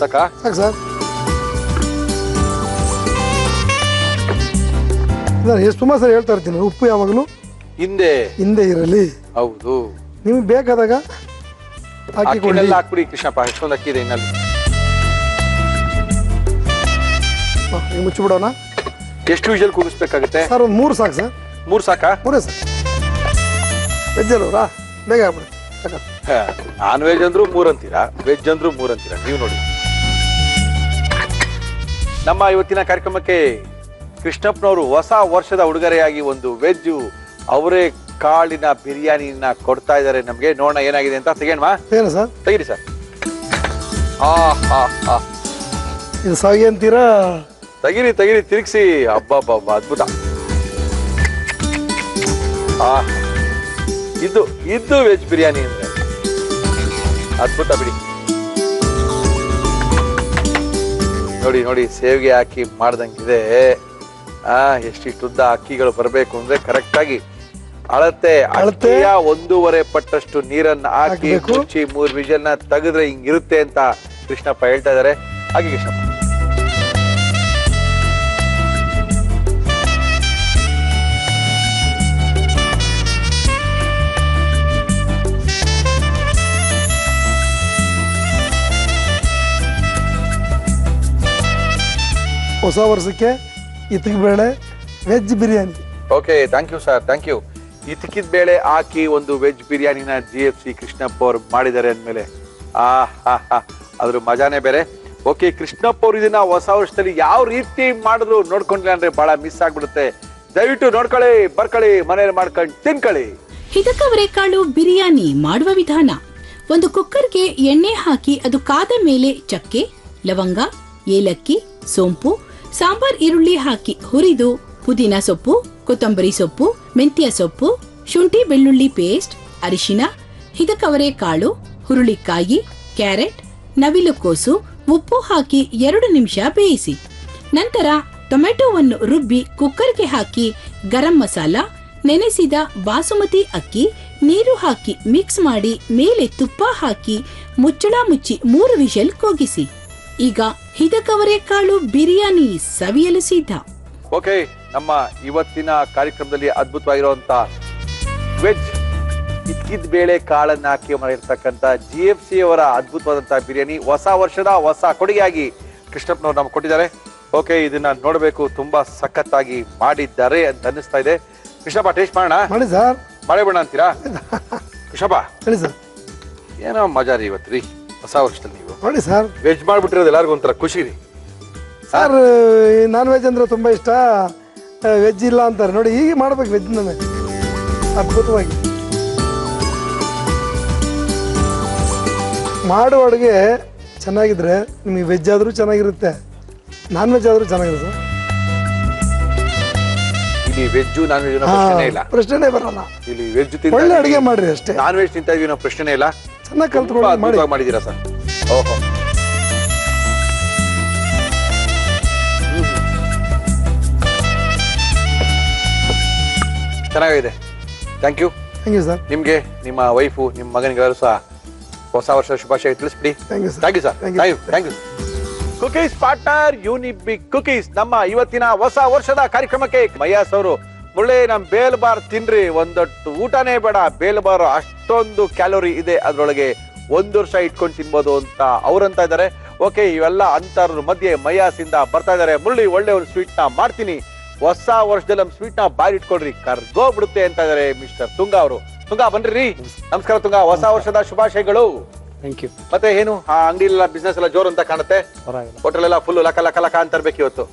ಸಾಕಾ? ಸಾಕು ಸರ್. ನಾನು ಎಷ್ಟು ಸುಮಾರು ಸರಿ ಹೇಳ್ತಾ ಇರ್ತೀನಿ, ಉಪ್ಪು ಯಾವಾಗಲೂ ಹಿಂದೆ ಇರಲಿ. ಹೌದು. ನಿಮ್ಗೆ ಬೇಕಾದಾಗ ಹಾಕ್ಬಿಡಿ ಕೃಷ್ಣಪ್ಪ. ಎಷ್ಟೊಂದು ಅಕ್ಕಿ ಇದೆ ಇನ್ನಲ್ಲಿ. ಮುಚ್ಚಿಬಿಡೋಣ. ಎಷ್ಟು ವಿಷಲ್ ಕೂಗಿಸ್ಬೇಕಾಗುತ್ತೆ ಸರ್? ಒಂದು 3 ಸಾಕು ಸರ್. 3 ಸಾಕಾ? 3 ಸರ್. ವೆಜ್ ಅಲ್ವರಾ, ಬೇಗ ಆಗ್ಬಿಡಿ. ನಾನ್ ವೆಜ್ ಅಂದ್ರೂ 3 ಅಂತೀರಾ, ವೆಜ್ ಅಂದ್ರೂ 3 ಅಂತೀರಾ. ನೀವು ನೋಡಿ, ನಮ್ಮ ಇವತ್ತಿನ ಕಾರ್ಯಕ್ರಮಕ್ಕೆ ಕೃಷ್ಣಪ್ಪನವರು ಹೊಸ ವರ್ಷದ ಉಡುಗೊರೆಯಾಗಿ ಒಂದು ವೆಜ್ ಅವರೇ ಕಾಳಿನ ಬಿರಿಯಾನಿನ ಕೊಡ್ತಾ ಇದ್ದಾರೆ ನಮ್ಗೆ. ನೋಡೋಣ ಏನಾಗಿದೆ ಅಂತ. ತೆಗೆಯಣ್ವಾ? ಏನು ಸರ್? ತೆಗೀರಿ ಸರ್. ಇದು ಸಾವಿಗೆ ಅಂತೀರಾ? ತೆಗೀರಿ ತಿರುಗಿಸಿ. ಹಬ್ಬ ಅದ್ಭುತ. ಇದು ವೆಜ್ ಬಿರಿಯಾನಿ ಅಂದ್ರೆ ಅದ್ಭುತ ಬಿಡಿ. ನೋಡಿ ಸೇವಿಗೆ ಹಾಕಿ ಮಾಡ್ದಂಗಿದೆ. ಎಷ್ಟಿಷ್ಟು ಉದ್ದ ಅಕ್ಕಿಗಳು ಬರಬೇಕು ಅಂದ್ರೆ ಕರೆಕ್ಟ್ ಆಗಿ ಅಳತೆ 1.5 ಪಟ್ಟಷ್ಟು ನೀರನ್ನ ಹಾಕಿ ಮುಚ್ಚಿ 3 ವಿಷಲ್ನ ತೆಗೆದ್ರೆ ಹಿಂಗಿರುತ್ತೆ ಅಂತ ಕೃಷ್ಣಪ್ಪ ಹೇಳ್ತಾ ಇದಾರೆ. ಹಾಗೆ ಕೃಷ್ಣಪ್ಪ, ಹೊಸ ವರ್ಷಕ್ಕೆ ಇತ್ತಿಗೆ ಬೇಳೆ veg biryani. Okay, thank you sir, thank you. ಇತ್ತಿಕಿದ ಬೇಳೆ ಹಾಕಿ ಒಂದು ವೆಜ್ ಬಿರಿಯಾನಿನ GFC ಕೃಷ್ಣಪ್ಪ ಅವ್ರು ಮಾಡಿದ್ದಾರೆ ಅಂದ್ಮೇಲೆ ಅದ್ರ ಮಜಾನೇ ಬೇರೆ. ಓಕೆ, ಕೃಷ್ಣಪ್ಪ ಅವ್ರು ಇದನ್ನ ಹೊಸ ವರ್ಷದಲ್ಲಿ ಯಾವ ರೀತಿ ಮಾಡಿದ್ರು ನೋಡ್ಕೊಂಡ್ರೆ ಅಂದ್ರೆ ಬಹಳ ಮಿಸ್ ಆಗ್ಬಿಡುತ್ತೆ. ದಯವಿಟ್ಟು ನೋಡ್ಕೊಳ್ಳಿ, ಬರ್ಕೊಳ್ಳಿ, ಮನೇಲಿ ಮಾಡ್ಕೊಂಡು ತಿನ್ಕೊಳ್ಳಿ. ಹಿದಕವರೆಕಾಳು ಬಿರಿಯಾನಿ ಮಾಡುವ ವಿಧಾನ: ಒಂದು ಕುಕ್ಕರ್ಗೆ ಎಣ್ಣೆ ಹಾಕಿ ಅದು ಕಾದ ಮೇಲೆ ಚಕ್ಕೆ, ಲವಂಗ, ಏಲಕ್ಕಿ, ಸೋಂಪು, ಸಾಂಬಾರ್ ಈರುಳ್ಳಿ ಹಾಕಿ ಹುರಿದು ಪುದೀನ ಸೊಪ್ಪು, ಕೊತ್ತಂಬರಿ ಸೊಪ್ಪು, ಮೆಂತ್ಯ ಸೊಪ್ಪು, ಶುಂಠಿ ಬೆಳ್ಳುಳ್ಳಿ ಪೇಸ್ಟ್, ಅರಿಶಿನ, ಹಿದಕವರೆ ಕಾಳು, ಹುರುಳಿಕಾಯಿ, ಕ್ಯಾರೆಟ್, ನವಿಲುಕೋಸು, ಉಪ್ಪು ಹಾಕಿ 2 ನಿಮಿಷ ಬೇಯಿಸಿ. ನಂತರ ಟೊಮೆಟೊವನ್ನು ರುಬ್ಬಿ ಕುಕ್ಕರ್ಗೆ ಹಾಕಿ ಗರಂ ಮಸಾಲ, ನೆನೆಸಿದ ಬಾಸುಮತಿ ಅಕ್ಕಿ, ನೀರು ಹಾಕಿ ಮಿಕ್ಸ್ ಮಾಡಿ ಮೇಲೆ ತುಪ್ಪ ಹಾಕಿ ಮುಚ್ಚಳ ಮುಚ್ಚಿ 3 ವಿಷಲ್ ಕೂಗಿಸಿ. ಈಗ ಹಿದಕವರೆ ಕಾಳು ಬಿರಿಯಾನಿ ಸವಿಯಲು ಸಿದ್ಧ. ಓಕೆ, ನಮ್ಮ ಇವತ್ತಿನ ಕಾರ್ಯಕ್ರಮದಲ್ಲಿ ಅದ್ಭುತವಾಗಿರುವಂತ ವೆಜ್ ಇದ್ಕಿದ್ ಬೇಳೆ ಕಾಳನ್ನ ಹಾಕಿ ಮಾಡಿರ್ತಕ್ಕಂಥ GFC ಅವರ ಅದ್ಭುತವಾದಂತಹ ಬಿರಿಯಾನಿ ಹೊಸ ವರ್ಷದ ಹೊಸ ಕೊಡುಗೆಯಾಗಿ ಕೃಷ್ಣಪ್ಪನವ್ರು ನಮ್ಗೆ ಕೊಟ್ಟಿದ್ದಾರೆ. ಓಕೆ, ಇದನ್ನ ನೋಡಬೇಕು, ತುಂಬಾ ಸಖತ್ತಾಗಿ ಮಾಡಿದ್ದಾರೆ ಅಂತ ಅನ್ನಿಸ್ತಾ ಇದೆ. ಕೃಷ್ಣಪ್ಪ, ಟೇಸ್ಟ್ ಮಾಡೋಣ? ಮಾಡಿ ಸರ್. ಮಾಡಬೇಡ ಅಂತೀರಾ ಕೃಷ್ಣಪ್ಪ? ಹೇಳಿ ಸರ್. ಏನೋ ಮಜಾ ರೀ ಇವತ್ತು ರೀ, ಹೊಸ ವರ್ಷದಲ್ಲಿ ನೀವು ನೋಡಿ ಸರ್. ವೆಜ್ ಮಾಡ್ಬಿಟ್ಟಿರೋದು ಎಲ್ಲರಿಗೂ ಒಂಥರ ಖುಷಿ ರೀ ಸರ್. ನಾನ್ ವೆಜ್ ಅಂದ್ರೆ ತುಂಬಾ ಇಷ್ಟ, ವೆಜ್ ಇಲ್ಲ ಅಂತಾರೆ. ನೋಡಿ, ಹೀಗೆ ಮಾಡ್ಬೇಕು ವೆಜ್ ನಮಗೆ ಅದ್ಭುತವಾಗಿ. ಮಾಡುವ ಅಡುಗೆ ಚೆನ್ನಾಗಿದ್ರೆ ನಿಮಗೆ ವೆಜ್ ಆದ್ರೂ ಚೆನ್ನಾಗಿರುತ್ತೆ, ನಾನ್ ವೆಜ್ ಆದ್ರೂ ಚೆನ್ನಾಗಿರುತ್ತೆ ಸರ್. ಇಲ್ಲಿ ವೆಜ್ ನಾನ್ ವೆಜ್ ಪ್ರಶ್ನೆ ಇಲ್ಲ, ಪ್ರಶ್ನೆ ಬರಲ್ಲ. ಇಲ್ಲಿ ವೆಜ್ ಒಳ್ಳೆ ಅಡುಗೆ ಮಾಡ್ರಿ ಅಷ್ಟೇ. ನಾನ್ ವೆಜ್ ತಿಂತಾ ಇದೀವಿ ನಾವು, ಪ್ರಶ್ನೆ ಇಲ್ಲ. ಚೆನ್ನಾಗಿ ಕಲ್ತ್ಕೊಂಡು ಮಾಡಿದೀರಾ ಸರ್. ಓಹೋ, ಚೆನ್ನಾಗಿದೆ. Thank you sir. ನಿಮ್ಗೆ, ನಿಮ್ಮ ವೈಫು, ನಿಮ್ಮ ಮಗನಿಗೆಲ್ಲರೂ ಸಹ ಹೊಸ ವರ್ಷ ಶುಭಾಶಯ ತಿಳಿಸ್ಬಿಡಿ. Thank you sir. Thank you. Cookies partner Unibic cookies ನಮ್ಮ ಇವತ್ತಿನ ಹೊಸ ವರ್ಷದ ಕಾರ್ಯಕ್ರಮಕ್ಕೆ ಮಯಾಸ್ ಅವರು ಮುಳ್ಳೆ ನಮ್ ಬೇಲ್ ಬಾರ್ ತಿನ್ರಿ, ಒಂದೊಟ್ಟು ಊಟನೇ ಬೇಡ, ಬೇಲ್ ಬಾರ್ ಅಷ್ಟೊಂದು ಕ್ಯಾಲೋರಿ ಇದೆ, ಅದ್ರೊಳಗೆ 1 ವರ್ಷ ಇಟ್ಕೊಂಡು ತಿನ್ಬೋದು ಅಂತ ಅವ್ರಂತ ಇದ್ದಾರೆ. ಓಕೆ, ಇವೆಲ್ಲ ಅಂತರ್ ಮಧ್ಯೆ ಮಯಾಸ್ ಇಂದ ಬರ್ತಾ ಇದಾರೆ. ಮುಳ್ಳಿ, ಒಳ್ಳೆ ಒಂದು ಸ್ವೀಟ್ ನ ಮಾಡ್ತೀನಿ, ಹೊಸ ವರ್ಷದಲ್ಲಿ ನಮ್ ಸ್ವೀಟ್ ನ ಬಾರಿ ಇಟ್ಕೊಳ್ರಿ, ಕರ್ಗೋಗ್ಬಿಡುತ್ತೆ ಅಂತ ಇದಾರೆ ಮಿಸ್ಟರ್ ತುಂಗಾ ಅವರು. ತುಂಗಾ, ಬನ್ರಿ. ನಮಸ್ಕಾರ ತುಂಗಾ, ಹೊಸ ವರ್ಷದ ಶುಭಾಶಯಗಳು. Thank you. ಮತ್ತೆ ಏನು, ಆ ಅಂಗಡಿಲೆಲ್ಲ ಬಿಸ್ನೆಸ್ ಎಲ್ಲ ಜೋರ್ ಅಂತ ಕಾಣುತ್ತೆ, ಹೋಟೆಲ್ ಎಲ್ಲ ಫುಲ್ ಲಕ ಲಕ ಲಕ ಅಂತ ಇರ್ಬೇಕು ಇವತ್ತು.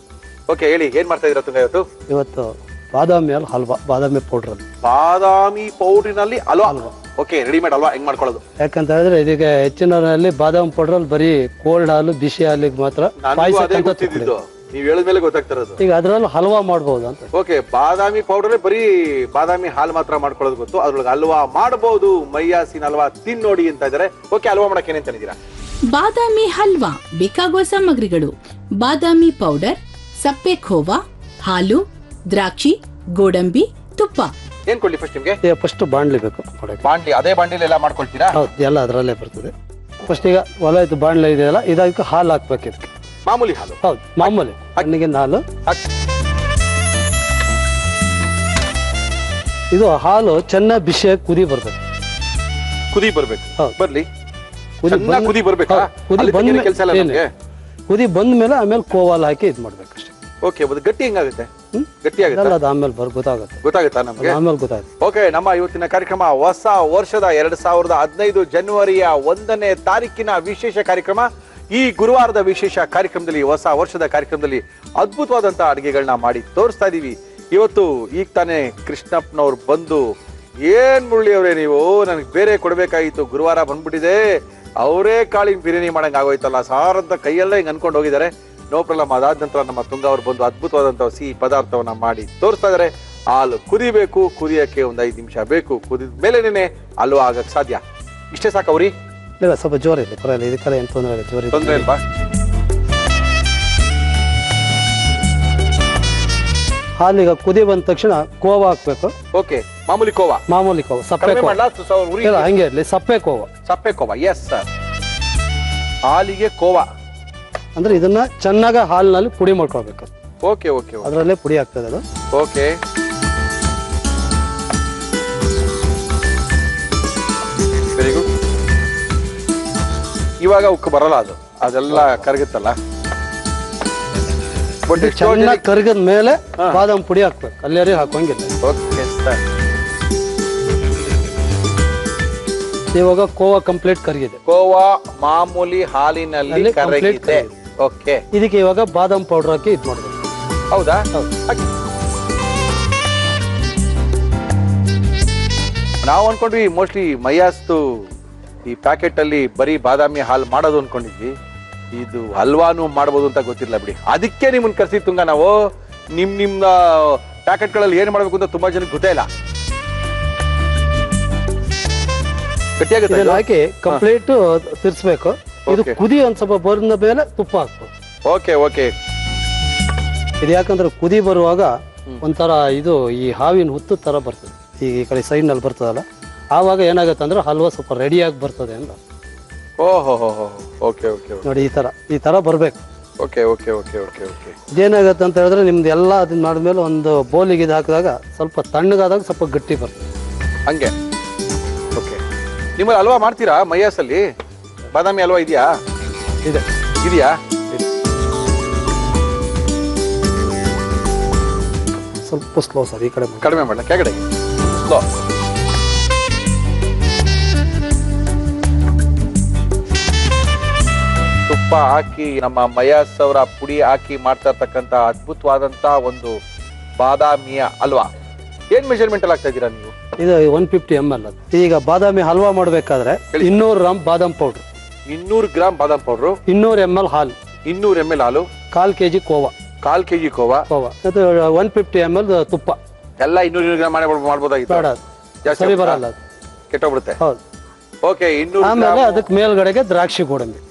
ಓಕೆ, ಹೇಳಿ, ಏನ್ ಮಾಡ್ತಾ ಇದೀರ ತುಂಗಾ ಇವತ್ತು? ಇವತ್ತು ಬಾದಾಮಿ ಹಲ್ವಾ, ಬಾದಾಮಿ ಪೌಡರ್. ಬಾದಾಮಿ ಪೌಡ್ರಿನಲ್ಲಿ ಹಲ್ವಾ. ಓಕೆ, ರೆಡಿಮೇಡ್ ಹಲ್ವಾ ಹೆಂಗ್ ಮಾಡ್ಕೊಳ್ಳೋದು? ಯಾಕಂತ ಹೇಳಿದ್ರೆ ಇದೀಗ ಹೆಚ್ಚಿನಲ್ಲಿ ಬಾದಾಮಿ ಪೌಡರ್ ಅಲ್ಲಿ ಬರೀ ಕೋಲ್ಡ್ ಹಾಲು, ಬಿಸಿ ಹಾಲಿಗೆ ಮಾತ್ರ ನೀವ್ ಹೇಳಿದ್ಮೇಲೆ ಗೊತ್ತಾಗ್ತಿರೋದು. ಈಗ ಅದ್ರಲ್ಲಿ ಹಲ್ವಾ ಮಾಡಬಹುದು ಅಂತ. ಓಕೆ, ಬಾದಾಮಿ ಪೌಡರ್ ಬರೀ ಬಾದಾಮಿ ಹಾಲು ಮಾತ್ರ ಮಾಡ್ಕೊಳ್ಳೋದು ಗೊತ್ತು, ಅದ್ರೊಳಗೆ ಹಲ್ವಾ ಮಾಡಬಹುದು. ಮೈಯಾಸಿನ ಹಲ್ವಾ ತಿನ್ನೋಡಿ ಅಂತ ಇದಾರೆ. ಓಕೆ, ಹಲ್ವಾ ಮಾಡಕ್ಕೆ ಏನೇನ್ ತಂದಿದ್ದೀರಾ? ಬಾದಾಮಿ ಹಲ್ವಾ ಬೇಕಾಗುವ ಸಾಮಗ್ರಿಗಳು: ಬಾದಾಮಿ ಪೌಡರ್, ಸಪ್ಪೆ ಖೋವಾ, ಹಾಲು, ದ್ರಾಕ್ಷಿ, ಗೋಡಂಬಿ, ತುಪ್ಪ. ಏನ್ ಕೊಡ್ಲಿ ಫಸ್ಟ್ ನಿಮ್ಗೆ? ಫಸ್ಟ್ ಬಾಂಡ್ಲಿ ಬೇಕು. ಬಾಂಡ್ಲಿ, ಅದೇ ಬಾಂಡ್ಲಿ ಎಲ್ಲ ಮಾಡ್ಕೊಳ್ತೀರಾ? ಹೌದು, ಎಲ್ಲ ಅದರಲ್ಲೇ ಬರ್ತದೆ. ಫಸ್ಟ್ ಈಗ ಹೊಲ ಇದು ಬಾಣಲೆ ಇದೆಯಲ್ಲ ಇದಕ್ಕೆ ಹಾಲು ಹಾಕ್ಬೇಕು ಇದಕ್ಕೆ. ಮಾಮೂಲಿ ಹಾಲು? ಹೌದು, ಮಾಮೂಲಿ ಹಣ್ಣಿಗೆ ಹಾಲು. ಇದು ಹಾಲು ಚೆನ್ನಾಗಿ ಬಿಸಿಯಾಗಿ ಕುದಿ ಬರ್ಬೇಕು. ಕುದಿ ಬರ್ಬೇಕು? ಹೌದು. ಬರ್ಲಿ. ಕುದಿ ಬರ್ಬೇಕಾ? ಕುದಿ ಬಂದ ಕೆಲಸ ಇಲ್ಲ ನಮ್ಗೆ. ಕುದಿ ಬಂದ ಮೇಲೆ ಆಮೇಲೆ ಕೋವಾಲ್ ಹಾಕಿ ಇದು ಮಾಡ್ಬೇಕು ಅಷ್ಟೇ. ಓಕೆ, ಅದು ಗಟ್ಟಿ ಹೆಂಗಾಗುತ್ತೆ? ಗಟ್ಟಿ ಆಗುತ್ತೆ ಅದು ಆಮೇಲೆ ಗೊತ್ತಾಗುತ್ತಾ ನಮ್ಗೆ? ಆಮೇಲೆ ಗೊತ್ತಾಗುತ್ತೆ. ಓಕೆ, ನಮ್ಮ ಇವತ್ತಿನ ಕಾರ್ಯಕ್ರಮ ಹೊಸ ವರ್ಷದ 2015 ಜನವರಿಯ 1ನೇ ತಾರೀಕಿನ ವಿಶೇಷ ಕಾರ್ಯಕ್ರಮ. ಈ ಗುರುವಾರದ ವಿಶೇಷ ಕಾರ್ಯಕ್ರಮದಲ್ಲಿ, ಹೊಸ ವರ್ಷದ ಕಾರ್ಯಕ್ರಮದಲ್ಲಿ ಅದ್ಭುತವಾದಂತಹ ಅಡುಗೆಗಳನ್ನ ಮಾಡಿ ತೋರಿಸ್ತಾ ಇದೀವಿ. ಇವತ್ತು ಈಗ ತಾನೇ ಕೃಷ್ಣಪ್ಪನವ್ರು ಬಂದು, ಏನ್ ಮುರಳಿ ಅವರೇ ನೀವು ನನಗೆ ಬೇರೆ ಕೊಡ್ಬೇಕಾಗಿತ್ತು, ಗುರುವಾರ ಬಂದ್ಬಿಟ್ಟಿದೆ, ಅವರೇ ಕಾಳಿನ ಬಿರಿಯಾನಿ ಮಾಡಂಗ್ ಆಗೋಯ್ತಲ್ಲ ಸಾರ್ ಅಂತ ಕೈಯಲ್ಲೇ ಹಿಂಗ್ ಅನ್ಕೊಂಡು ಹೋಗಿದ್ದಾರೆ. No problem. ಅದಾದ ನಂತರ ನಮ್ಮ ತುಂಗ ಅವ್ರು ಬಂದು ಅದ್ಭುತವಾದಂತಹ ಸಿಹಿ ಪದಾರ್ಥವನ್ನ ಮಾಡಿ ತೋರಿಸ್ತಾ ಇದಾರೆ. ಹಾಲು ಕುದಿಬೇಕು, ಕುದಿಯಕ್ಕೆ ಒಂದು 5 ನಿಮಿಷ ಬೇಕು, ಕುದಿದ ಮೇಲೆನೆ ಹಲ್ವಾ ಆಗಕ್ ಸಾಧ್ಯ. ಇಷ್ಟೇ ಸಾಕವ್ರಿ? ಇಲ್ಲ, ಸ್ವಲ್ಪ ಜೋರಿದೆ, ಪರವಾಗಿಲ್ಲ, ಇದಕ್ಕೆಲ್ಲ ಏನು ತೊಂದರೆ ಇಲ್ಲ, ಜೋರಿ ತೊಂದರೆ ಇಲ್ವಾ? ಹಾಲಿಗ ಕುದಿ ಬಂದ ತಕ್ಷಣ ಕೋವಾ ಹಾಕ್ಬೇಕು. ಓಕೆ, ಮಾಮೂಲಿ ಕೋವಾ? ಮಾಮೂಲಿ ಕೋವಾ, ಸಪ್ಪೆ ಕೋವಾ. ಇಲ್ಲ, ಹಂಗೆ ಇರಲಿ, ಸಪ್ಪೆ ಕೋವಾ. ಸಪ್ಪೆ ಕೋವಾ, ಎಸ್ ಸರ್. ಹಾಲಿಗೆ ಕೋವಾ ಅಂದ್ರೆ ಇದನ್ನ ಚೆನ್ನಾಗಿ ಹಾಲಿನಲ್ಲಿ ಪುಡಿ ಮಾಡ್ಕೊಳ್ಬೇಕು. ಓಕೆ ಓಕೆ, ಅದರಲ್ಲೇ ಪುಡಿ ಆಗ್ತದೆ ಅದು. Okay, very good. ಇವಾಗ ಉಕ್ಕು ಬರಲ್ಲ, ಅದೆಲ್ಲ ಕರಗುತ್ತಲ್ಲ. ಚೆನ್ನಾಗಿ ಕರಗಿದ ಮೇಲೆ ಬಾದಾಮ್ ಪುಡಿ ಹಾಕ್ಬೇಕು, ಅಲ್ಲೇ ಹಾಕೋಂಗಿಲ್ಲ. Okay sir. ಇವಾಗ ಕೋವಾ ಕಂಪ್ಲೀಟ್ ಕರಗಿದೆ. ಕೋವಾ ಮಾಮೂಲಿ ಹಾಲಿನಲ್ಲಿ ಕರಗಿದೆ. ಓಕೆ, ಇದಕ್ಕೆ ಇವಾಗ ಬಾದಾಮ್ ಪೌಡರ್ ಹಾಕಿ ಇದು ಮಾಡ್ಬೇಕು. ಹೌದಾ? ನಾವು ಅನ್ಕೊಂಡ್ವಿ ಮೋಸ್ಟ್ಲಿ ಮೈಯಾಸ್ತು ಈ ಪ್ಯಾಕೆಟ್ ಅಲ್ಲಿ ಬರೀ ಬಾದಾಮಿ ಹಾಲು ಮಾಡೋದು ಅನ್ಕೊಂಡಿದ್ವಿ. ಇದು ಹಲ್ವಾನು ಮಾಡ್ಬೋದು ಅಂತ ಗೊತ್ತಿಲ್ಲ ಬಿಡಿ. ಅದಕ್ಕೆ ನಿಮ್ಮನ್ನ ಕರ್ಸಿ ತುಂಗ ನಾವು. ನಿಮ್ಮ ಪ್ಯಾಕೆಟ್ ಗಳಲ್ಲಿ ಏನ್ ಮಾಡ್ಬೇಕು ಅಂತ ತುಂಬಾ ಜನಕ್ಕೆ ಗೊತ್ತೇ ಇಲ್ಲ. ಗಟ್ಟಿಯಾಗುತ್ತೆ. ಹಾಕಿ ಕಂಪ್ಲೀಟ್ ತಿರ್ಸ್ಬೇಕು. ಇದು ಕುದಿ ಒಂದ್ ಸ್ವಲ್ಪ ಬಂದ ಮೇಲೆ ತುಪ್ಪ ಹಾಕ್ಬೇಕು. Okay okay. ಇದು ಯಾಕಂದ್ರೆ ಕುದಿ ಬರುವಾಗ ಒಂಥರ ಇದು ಈ ಹಾವಿನ ಹುತ್ತು ತರ ಬರ್ತದೆ, ಈ ಕಡೆ ಸೈಡ್ ನಲ್ಲಿ ಬರ್ತದಲ್ಲ, ಆವಾಗ ಏನಾಗುತ್ತೆ ಅಂದ್ರೆ ಹಲ್ವಾ ಸ್ವಲ್ಪ ರೆಡಿಯಾಗಿ ಬರ್ತದೆ ಅಂತ. ಓಹೋ, ಓಕೆ ಓಕೆ. ನೋಡಿ, ಈ ತರ ಬರ್ಬೇಕು. Okay okay okay okay okay. ಇದೇನಾಗತ್ತೆ ಅಂತ ಹೇಳಿದ್ರೆ ನಿಮ್ದು ಎಲ್ಲ ಅದನ್ನ ಮಾಡಿದ್ಮೇಲೆ ಒಂದು ಬೋಲಿಗೆ ಇದು ಹಾಕಿದಾಗ ಸ್ವಲ್ಪ ತಣ್ಣಗಾದಾಗ ಸ್ವಲ್ಪ ಗಟ್ಟಿ ಬರ್ತದೆ ಹಂಗೆ. ಓಕೆ, ನಿಮ್ಮಲ್ಲಿ ಹಲ್ವಾ ಮಾಡ್ತೀರಾ ಮೈಯಾಸಲ್ಲಿ? ಬಾದಾಮಿ ಹಲ್ವಾ ಇದೆಯಾ? ಇದೆಯಾ? ಸ್ವಲ್ಪ ಸ್ಲೋ ಸರ್, ಈ ಕಡೆ ಕಡಿಮೆ ಮಾಡಲ, ಕೆಳಗಡೆ ಸ್ಲೋ. ತುಪ್ಪ ಹಾಕಿ ನಮ್ಮ ಮಯಾಸ್ ಅವರ ಪುಡಿ ಹಾಕಿ ಮಾಡ್ತಾ ಇರ್ತಕ್ಕಂತ ಅದ್ಭುತವಾದಂತ ಒಂದು ಬಾದಾಮಿಯ ಹಲ್ವಾ. ಏನ್ ಮೆಜರ್ಮೆಂಟ್ ಅಲ್ಲಿ ಆಗ್ತಾ ಇದ್ದೀರಾ ನೀವು? ಇದು 150 ml. ಈಗ ಬಾದಾಮಿ ಹಲ್ವಾ ಮಾಡ್ಬೇಕಾದ್ರೆ 200 ಗ್ರಾಮ್ ಬಾದಾಮ್ ಪೌಡರ್, 200 ಗ್ರಾಮ್ ಬಾದಾಮ್ ಪೌಡರ್, 200 ml ಹಾಲು, 200 ml ಹಾಲು, 1/4 kg ಕೋವಾ, 1/4 kg ಕೋವಾ, ಅದು 150 ml ತುಪ್ಪ. ಎಲ್ಲ 200 ಗ್ರಾಮ್ ಮಾಡ್ಬೋದಾಗಿತ್ತು. ಸರಿ ಬರಲ್ಲ, ಕೆಟ್ಟೋಗ್ಬಿಡುತ್ತೆ. ಹೌದು. ಓಕೆ, 200 ಆಮೇಲೆ ಅದಕ್ಕೆ ಮೇಲ್ಗಡೆಗೆ ದ್ರಾಕ್ಷಿ ಗೋಡಂಬಿ.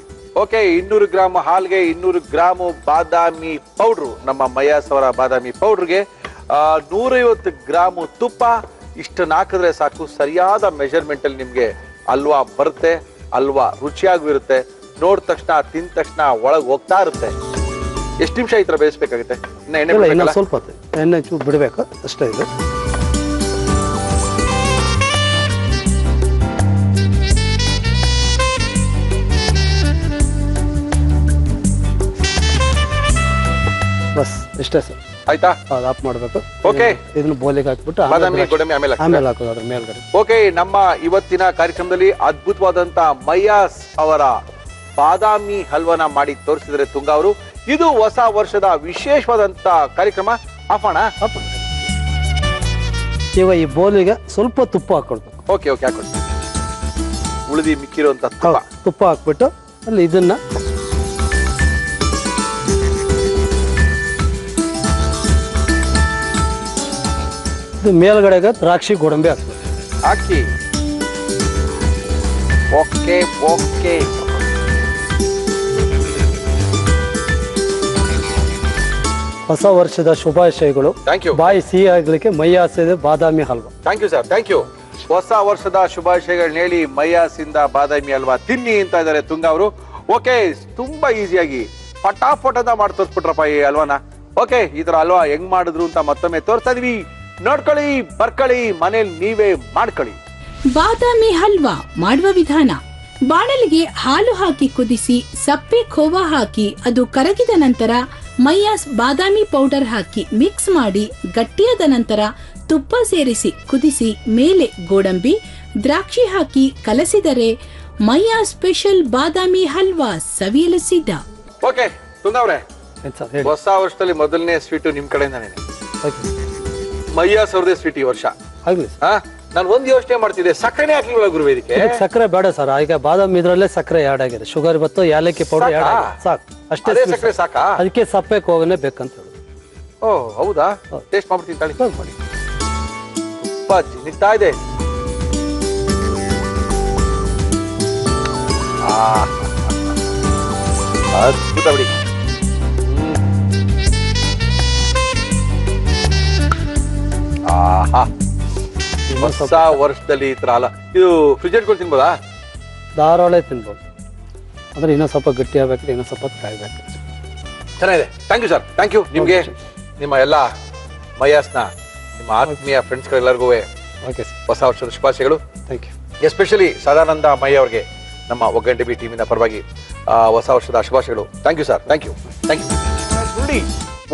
ಓಕೆ, 200 ಗ್ರಾಮ್ ಹಾಲ್ಗೆ 200 ಗ್ರಾಮ್ ಬಾದಾಮಿ ಪೌಡ್ರು, ನಮ್ಮ ಮಯಾಸ್ ಅವರ ಬಾದಾಮಿ ಪೌಡ್ರಿಗೆ 150 ಗ್ರಾಮ್ ತುಪ್ಪ. ಇಷ್ಟನ್ನ ಹಾಕಿದ್ರೆ ಸಾಕು, ಸರಿಯಾದ ಮೆಜರ್ಮೆಂಟ್ ಅಲ್ಲಿ ನಿಮ್ಗೆ ಹಲ್ವಾ ಬರುತ್ತೆ. ಹಲ್ವಾ ರುಚಿಯಾಗೂ ಇರುತ್ತೆ, ನೋಡಿದ ತಕ್ಷಣ ತಿಂದ ತಕ್ಷಣ ಒಳಗೆ ಹೋಗ್ತಾ ಇರುತ್ತೆ. ಎಷ್ಟು ನಿಮಿಷ ಈ ತರ ಬೇಯಿಸ್ಬೇಕಾಗುತ್ತೆ? ಇನ್ನ ಸ್ವಲ್ಪ ಎಣ್ಣೆ ಚೂರು ಬಿಡ್ಬೇಕು ಅಷ್ಟೇ. ಇದು ಬಸ್ ಇಷ್ಟೇ ಸರ್, ಆಯ್ತಾ? ಆಫ್ ಮಾಡ್ಬೇಕು. ಓಕೆ, ಇದನ್ನ ಬೋಲಿಗೆ ಹಾಕ್ಬಿಟ್ಟು ಬಾದಾಮಿ ಗೋಡಂಬಿ ಆಮೇಲೆ ಹಾಕೋದು ಅದ್ರ ಮೇಲ್ಗಡೆ. ಓಕೆ, ನಮ್ಮ ಇವತ್ತಿನ ಕಾರ್ಯಕ್ರಮದಲ್ಲಿ ಅದ್ಭುತವಾದಂತ ಮಯಾಸ್ ಅವರ ಬಾದಾಮಿ ಹಲ್ವನ ಮಾಡಿ ತೋರಿಸಿದರೆ ತುಂಗ ಅವರು. ಇದು ಹೊಸ ವರ್ಷದ ವಿಶೇಷವಾದಂತ ಕಾರ್ಯಕ್ರಮ. ಆಫಣ ಇವಾಗ ಈ ಬೋಲಿಗೆ ಸ್ವಲ್ಪ ತುಪ್ಪ ಹಾಕೊಳ್ಬೇಕು. Okay okay, ಹಾಕೊಳ್ತೀವಿ. ಉಳಿದಿ ಮಿಕ್ಕಿರುವಂತ ತುಪ್ಪ ಹಾಕ್ಬಿಟ್ಟು ಅಲ್ಲಿ ಇದನ್ನ ಇದು ಮೇಲ್ಗಡೆಗೆ ದ್ರಾಕ್ಷಿ ಗೋಡಂಬಿ ಹಾಕ್ಬೇಕು. ಹಾಕಿ. Okay okay. ಹೊಸ ವರ್ಷದ ಶುಭಾಶಯಗಳು. Thank you. ಬಾಯಿ ಸಿಹಿ ಆಗ್ಲಿಕ್ಕೆ ಮೈಯಾಸದ ಬಾದಾಮಿ ಹಲ್ವಾ. Thank you sir, thank you. ಹೊಸ ವರ್ಷದ ಶುಭಾಶಯಗಳನ್ನ ಹೇಳಿ ಮೈಯಾಸಿಂದ ಬಾದಾಮಿ ಹಲ್ವಾ ತಿನ್ನಿ ಅಂತ ಇದಾರೆ ತುಂಗ ಅವರು. ಓಕೆ, ತುಂಬಾ ಈಸಿಯಾಗಿ ಪಟಾಪಟ ಅಂತ ಮಾಡಿ ತೋರಿಸ್ಬಿಟ್ರಪ್ಪ ಈ ಹಲ್ವಾನ. ಓಕೆ, ಈ ತರ ಹಲ್ವಾ ಹೆಂಗ್ ಮಾಡಿದ್ರು ಅಂತ ಮತ್ತೊಮ್ಮೆ ತೋರಿಸ್ತಾ ಇದೀವಿ. ನೋಡ್ಕೊಳ್ಳಿ, ಬರ್ಕೊಳ್ಳಿ, ಮನೇಲಿ ನೀವೇ ಮಾಡ್ಕೊಳ್ಳಿ. ಬಾದಾಮಿ ಹಲ್ವಾ ಮಾಡುವ ವಿಧಾನ: ಬಾಣಲಿಗೆ ಹಾಲು ಹಾಕಿ ಕುದಿಸಿ ಸಪ್ಪೆ ಖೋವಾ ಹಾಕಿ ಅದು ಕರಗಿದ ನಂತರ ಮೈಯಾಸ್ ಬಾದಾಮಿ ಪೌಡರ್ ಹಾಕಿ ಮಿಕ್ಸ್ ಮಾಡಿ ಗಟ್ಟಿಯಾದ ನಂತರ ತುಪ್ಪ ಸೇರಿಸಿ ಕುದಿಸಿ ಮೇಲೆ ಗೋಡಂಬಿ ದ್ರಾಕ್ಷಿ ಹಾಕಿ ಕಲಸಿದರೆ ಮೈಯಾ ಸ್ಪೆಷಲ್ ಬಾದಾಮಿ ಹಲ್ವಾ ಸವಿಯಲು ಸಿದ್ಧ. ಓಕೆ ತುಂಗವ್ರೆ, ಹೊಸ ವರ್ಷದಲ್ಲಿ ಮೊದಲನೇ ಸ್ವೀಟ್ ನಿಮ್ ಕಡೆಯಿಂದಾನೆ. ಮೈಯಾಸ್ ಅವ್ರದೇ ಸ್ವೀಟ್ ಈ ವರ್ಷ. ನಾನು ಒಂದ್ ಯೋಚನೆ ಮಾಡ್ತಿದ್ದೆ, ಸಕ್ಕರೆ ಹಾಕ್ಲಿಲ್ಲ ಗುರುವೆ ಇದಕ್ಕೆ? ಸಕ್ಕರೆ ಬೇಡ ಸರ್, ಈಗ ಬಾದಾಮಿ ಇದ್ರಲ್ಲೇ ಸಕ್ಕರೆ ಆಡ್ ಆಗಿದೆ, ಶುಗರ್ ಮತ್ತು ಏಲಕ್ಕಿ ಪೌಡರ್ ಆಡ್ ಆಗಿದೆ, ಸಾಕು ಅಷ್ಟೇ. ಸಕ್ಕರೆ ಸಾಕಾ? ಅದಕ್ಕೆ ಸಪ್ಪೆ ಕೋವನೆ ಬೇಕಂತ ಹೇಳಿ. ಓ ಹೌದಾ? ಟೇಸ್ಟ್ ಮಾಡ್ಬಿಡ್ತೀನಿ ತಾಳಿ. ಮಾಡಿ, ತುಪ್ಪ ಜಿನಿಗ್ತಾ ಇದೆ. ಅದ್ಭುತ ಬಿಡಿ. ಆಹಾ, ಹೊಸ ವರ್ಷದಲ್ಲಿ ಈ ತರ ಅಲ್ಲ. ಇದು ಫ್ರಿಜ್ ಇಟ್ಕೊಂಡು ತಿನ್ಬೋದಾ? ಧಾರಾಳ ತಿನ್ಬೋದು, ಅಂದ್ರೆ ಇನ್ನೊಂದು ಸ್ವಲ್ಪ ಗಟ್ಟಿ ಆಗ್ಬೇಕು, ಇನ್ನೊಂದು ಸ್ವಲ್ಪ ಕಾಯ್ಬೇಕು. ಚೆನ್ನಾಗಿದೆ. Thank you sir, thank you. ನಿಮ್ಗೆ ನಿಮ್ಮ ಎಲ್ಲ ಮೈಯಾಸ್ನ ನಿಮ್ಮ ಆತ್ಮೀಯ ಫ್ರೆಂಡ್ಸ್ಗಳೆಲ್ಲರಿಗೂ ಹೊಸ ವರ್ಷದ ಶುಭಾಶಯಗಳು. Thank you. ಎಸ್ಪೆಷಲಿ ಸದಾನಂದ ಮೈ ಅವ್ರಿಗೆ ನಮ್ಮ ಒಗ್ಗಂಟೆ ಬಿ ಟೀಮಿನ ಪರವಾಗಿ ಹೊಸ ವರ್ಷದ ಶುಭಾಶಯಗಳು. Thank you sir, thank you, thank you. ನೋಡಿ,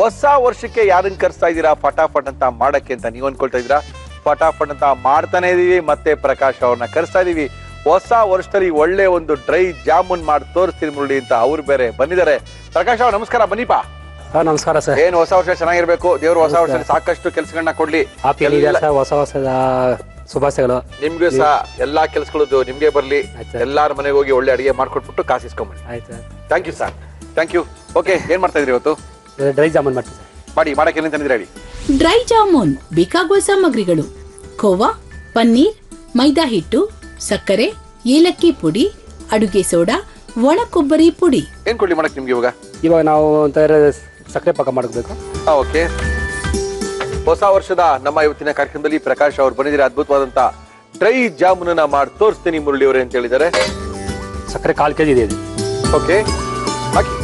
ಹೊಸ ವರ್ಷಕ್ಕೆ ಯಾರನ್ನ ಕರೆಸ್ತಾ ಇದ್ದೀರಾ ಫಟಾಫಟ್ ಅಂತ ಮಾಡಕ್ಕೆ ಅಂತ ನೀವು ಅನ್ಕೊಳ್ತಾ ಇದ್ದೀರಾ. ಫಟಾಫಟ್ ಅಂತ ಮಾಡ್ತಾನೆ ಇದೀವಿ. ಮತ್ತೆ ಪ್ರಕಾಶ್ ಅವ್ರನ್ನ ಕರೆಸ್ತಾ ಇದೀವಿ. ಹೊಸ ವರ್ಷದಲ್ಲಿ ಒಳ್ಳೆ ಒಂದು ಡ್ರೈ ಜಾಮೂನ್ ಮಾಡಿ ತೋರಿಸ್ತೀನಿ ಮುರಳಿ ಅಂತ ಅವ್ರು ಬೇರೆ ಬಂದಿದ್ದಾರೆ. ಪ್ರಕಾಶ್ ಅವ್ರು ನಮಸ್ಕಾರ, ಬನ್ನಿಪಾ. ನಮಸ್ಕಾರ ಸರ್. ಏನ್ ಹೊಸ ವರ್ಷ ಚೆನ್ನಾಗಿರ್ಬೇಕು, ದೇವ್ರು ಹೊಸ ವರ್ಷದಲ್ಲಿ ಸಾಕಷ್ಟು ಕೆಲಸಗಳನ್ನ ಕೊಡ್ಲಿ. ಹೊಸ ವರ್ಷದ ಶುಭಾಶಯಗಳು ನಿಮ್ಗೆ ಸಹ. ಎಲ್ಲಾ ಕೆಲಸಗಳದ್ದು ನಿಮ್ಗೆ ಬರ್ಲಿ. ಎಲ್ಲಾರ ಮನೆಗೆ ಹೋಗಿ ಒಳ್ಳೆ ಅಡಿಗೆ ಮಾಡ್ಕೊಟ್ಬಿಟ್ಟು ಕಾಸಿಸ್ಕೊಂಬನ್ನಿ. ಆಯ್ತು. Thank you sir, thank you. Okay, ಏನ್ ಮಾಡ್ತಾ ಇದ್ರಿ ಇವತ್ತು? ಡ್ರೈ ಜಾಮೂನ್ ಮಾಡ್ತೀವಿ. ಮಾಡಿ, ಮಾಡಕ್ಕೆ ಏನೇನು ತಂದಿದ್ರೆ ಹೇಳಿ. ಡ್ರೈ ಜಾಮೂನ್ ಬೇಕಾಗುವ ಸಾಮಗ್ರಿಗಳು: ಖೋವಾ, ಪನ್ನೀರ್, ಮೈದಾ ಹಿಟ್ಟು, ಸಕ್ಕರೆ, ಏಲಕ್ಕಿ ಪುಡಿ, ಅಡುಗೆ ಸೋಡಾ, ಒಣ ಕೊಬ್ಬರಿ ಪುಡಿ. ಏನ್ ಕೊಡ್ಲಿ ಮಾಡಕ್ ನಿಮ್ಗೆ ಇವಾಗ ನಾವು ಸಕ್ಕರೆ ಪಾಕ ಮಾಡಬೇಕು. ಓಕೆ, ಹೊಸ ವರ್ಷದ ನಮ್ಮ ಇವತ್ತಿನ ಕಾರ್ಯಕ್ರಮದಲ್ಲಿ ಪ್ರಕಾಶ್ ಅವ್ರು ಬಂದಿದ್ದಾರೆ. ಅದ್ಭುತವಾದಂತ ಡ್ರೈ ಜಾಮೂನ್ ಮಾಡಿ ತೋರಿಸ್ತೀನಿ ಮುರಳಿ ಅವರೇ ಅಂತ ಹೇಳಿದ್ದಾರೆ. ಸಕ್ಕರೆ 1/4 kg ಇದೆ. ಓಕೆ, ಹಾಕಿ.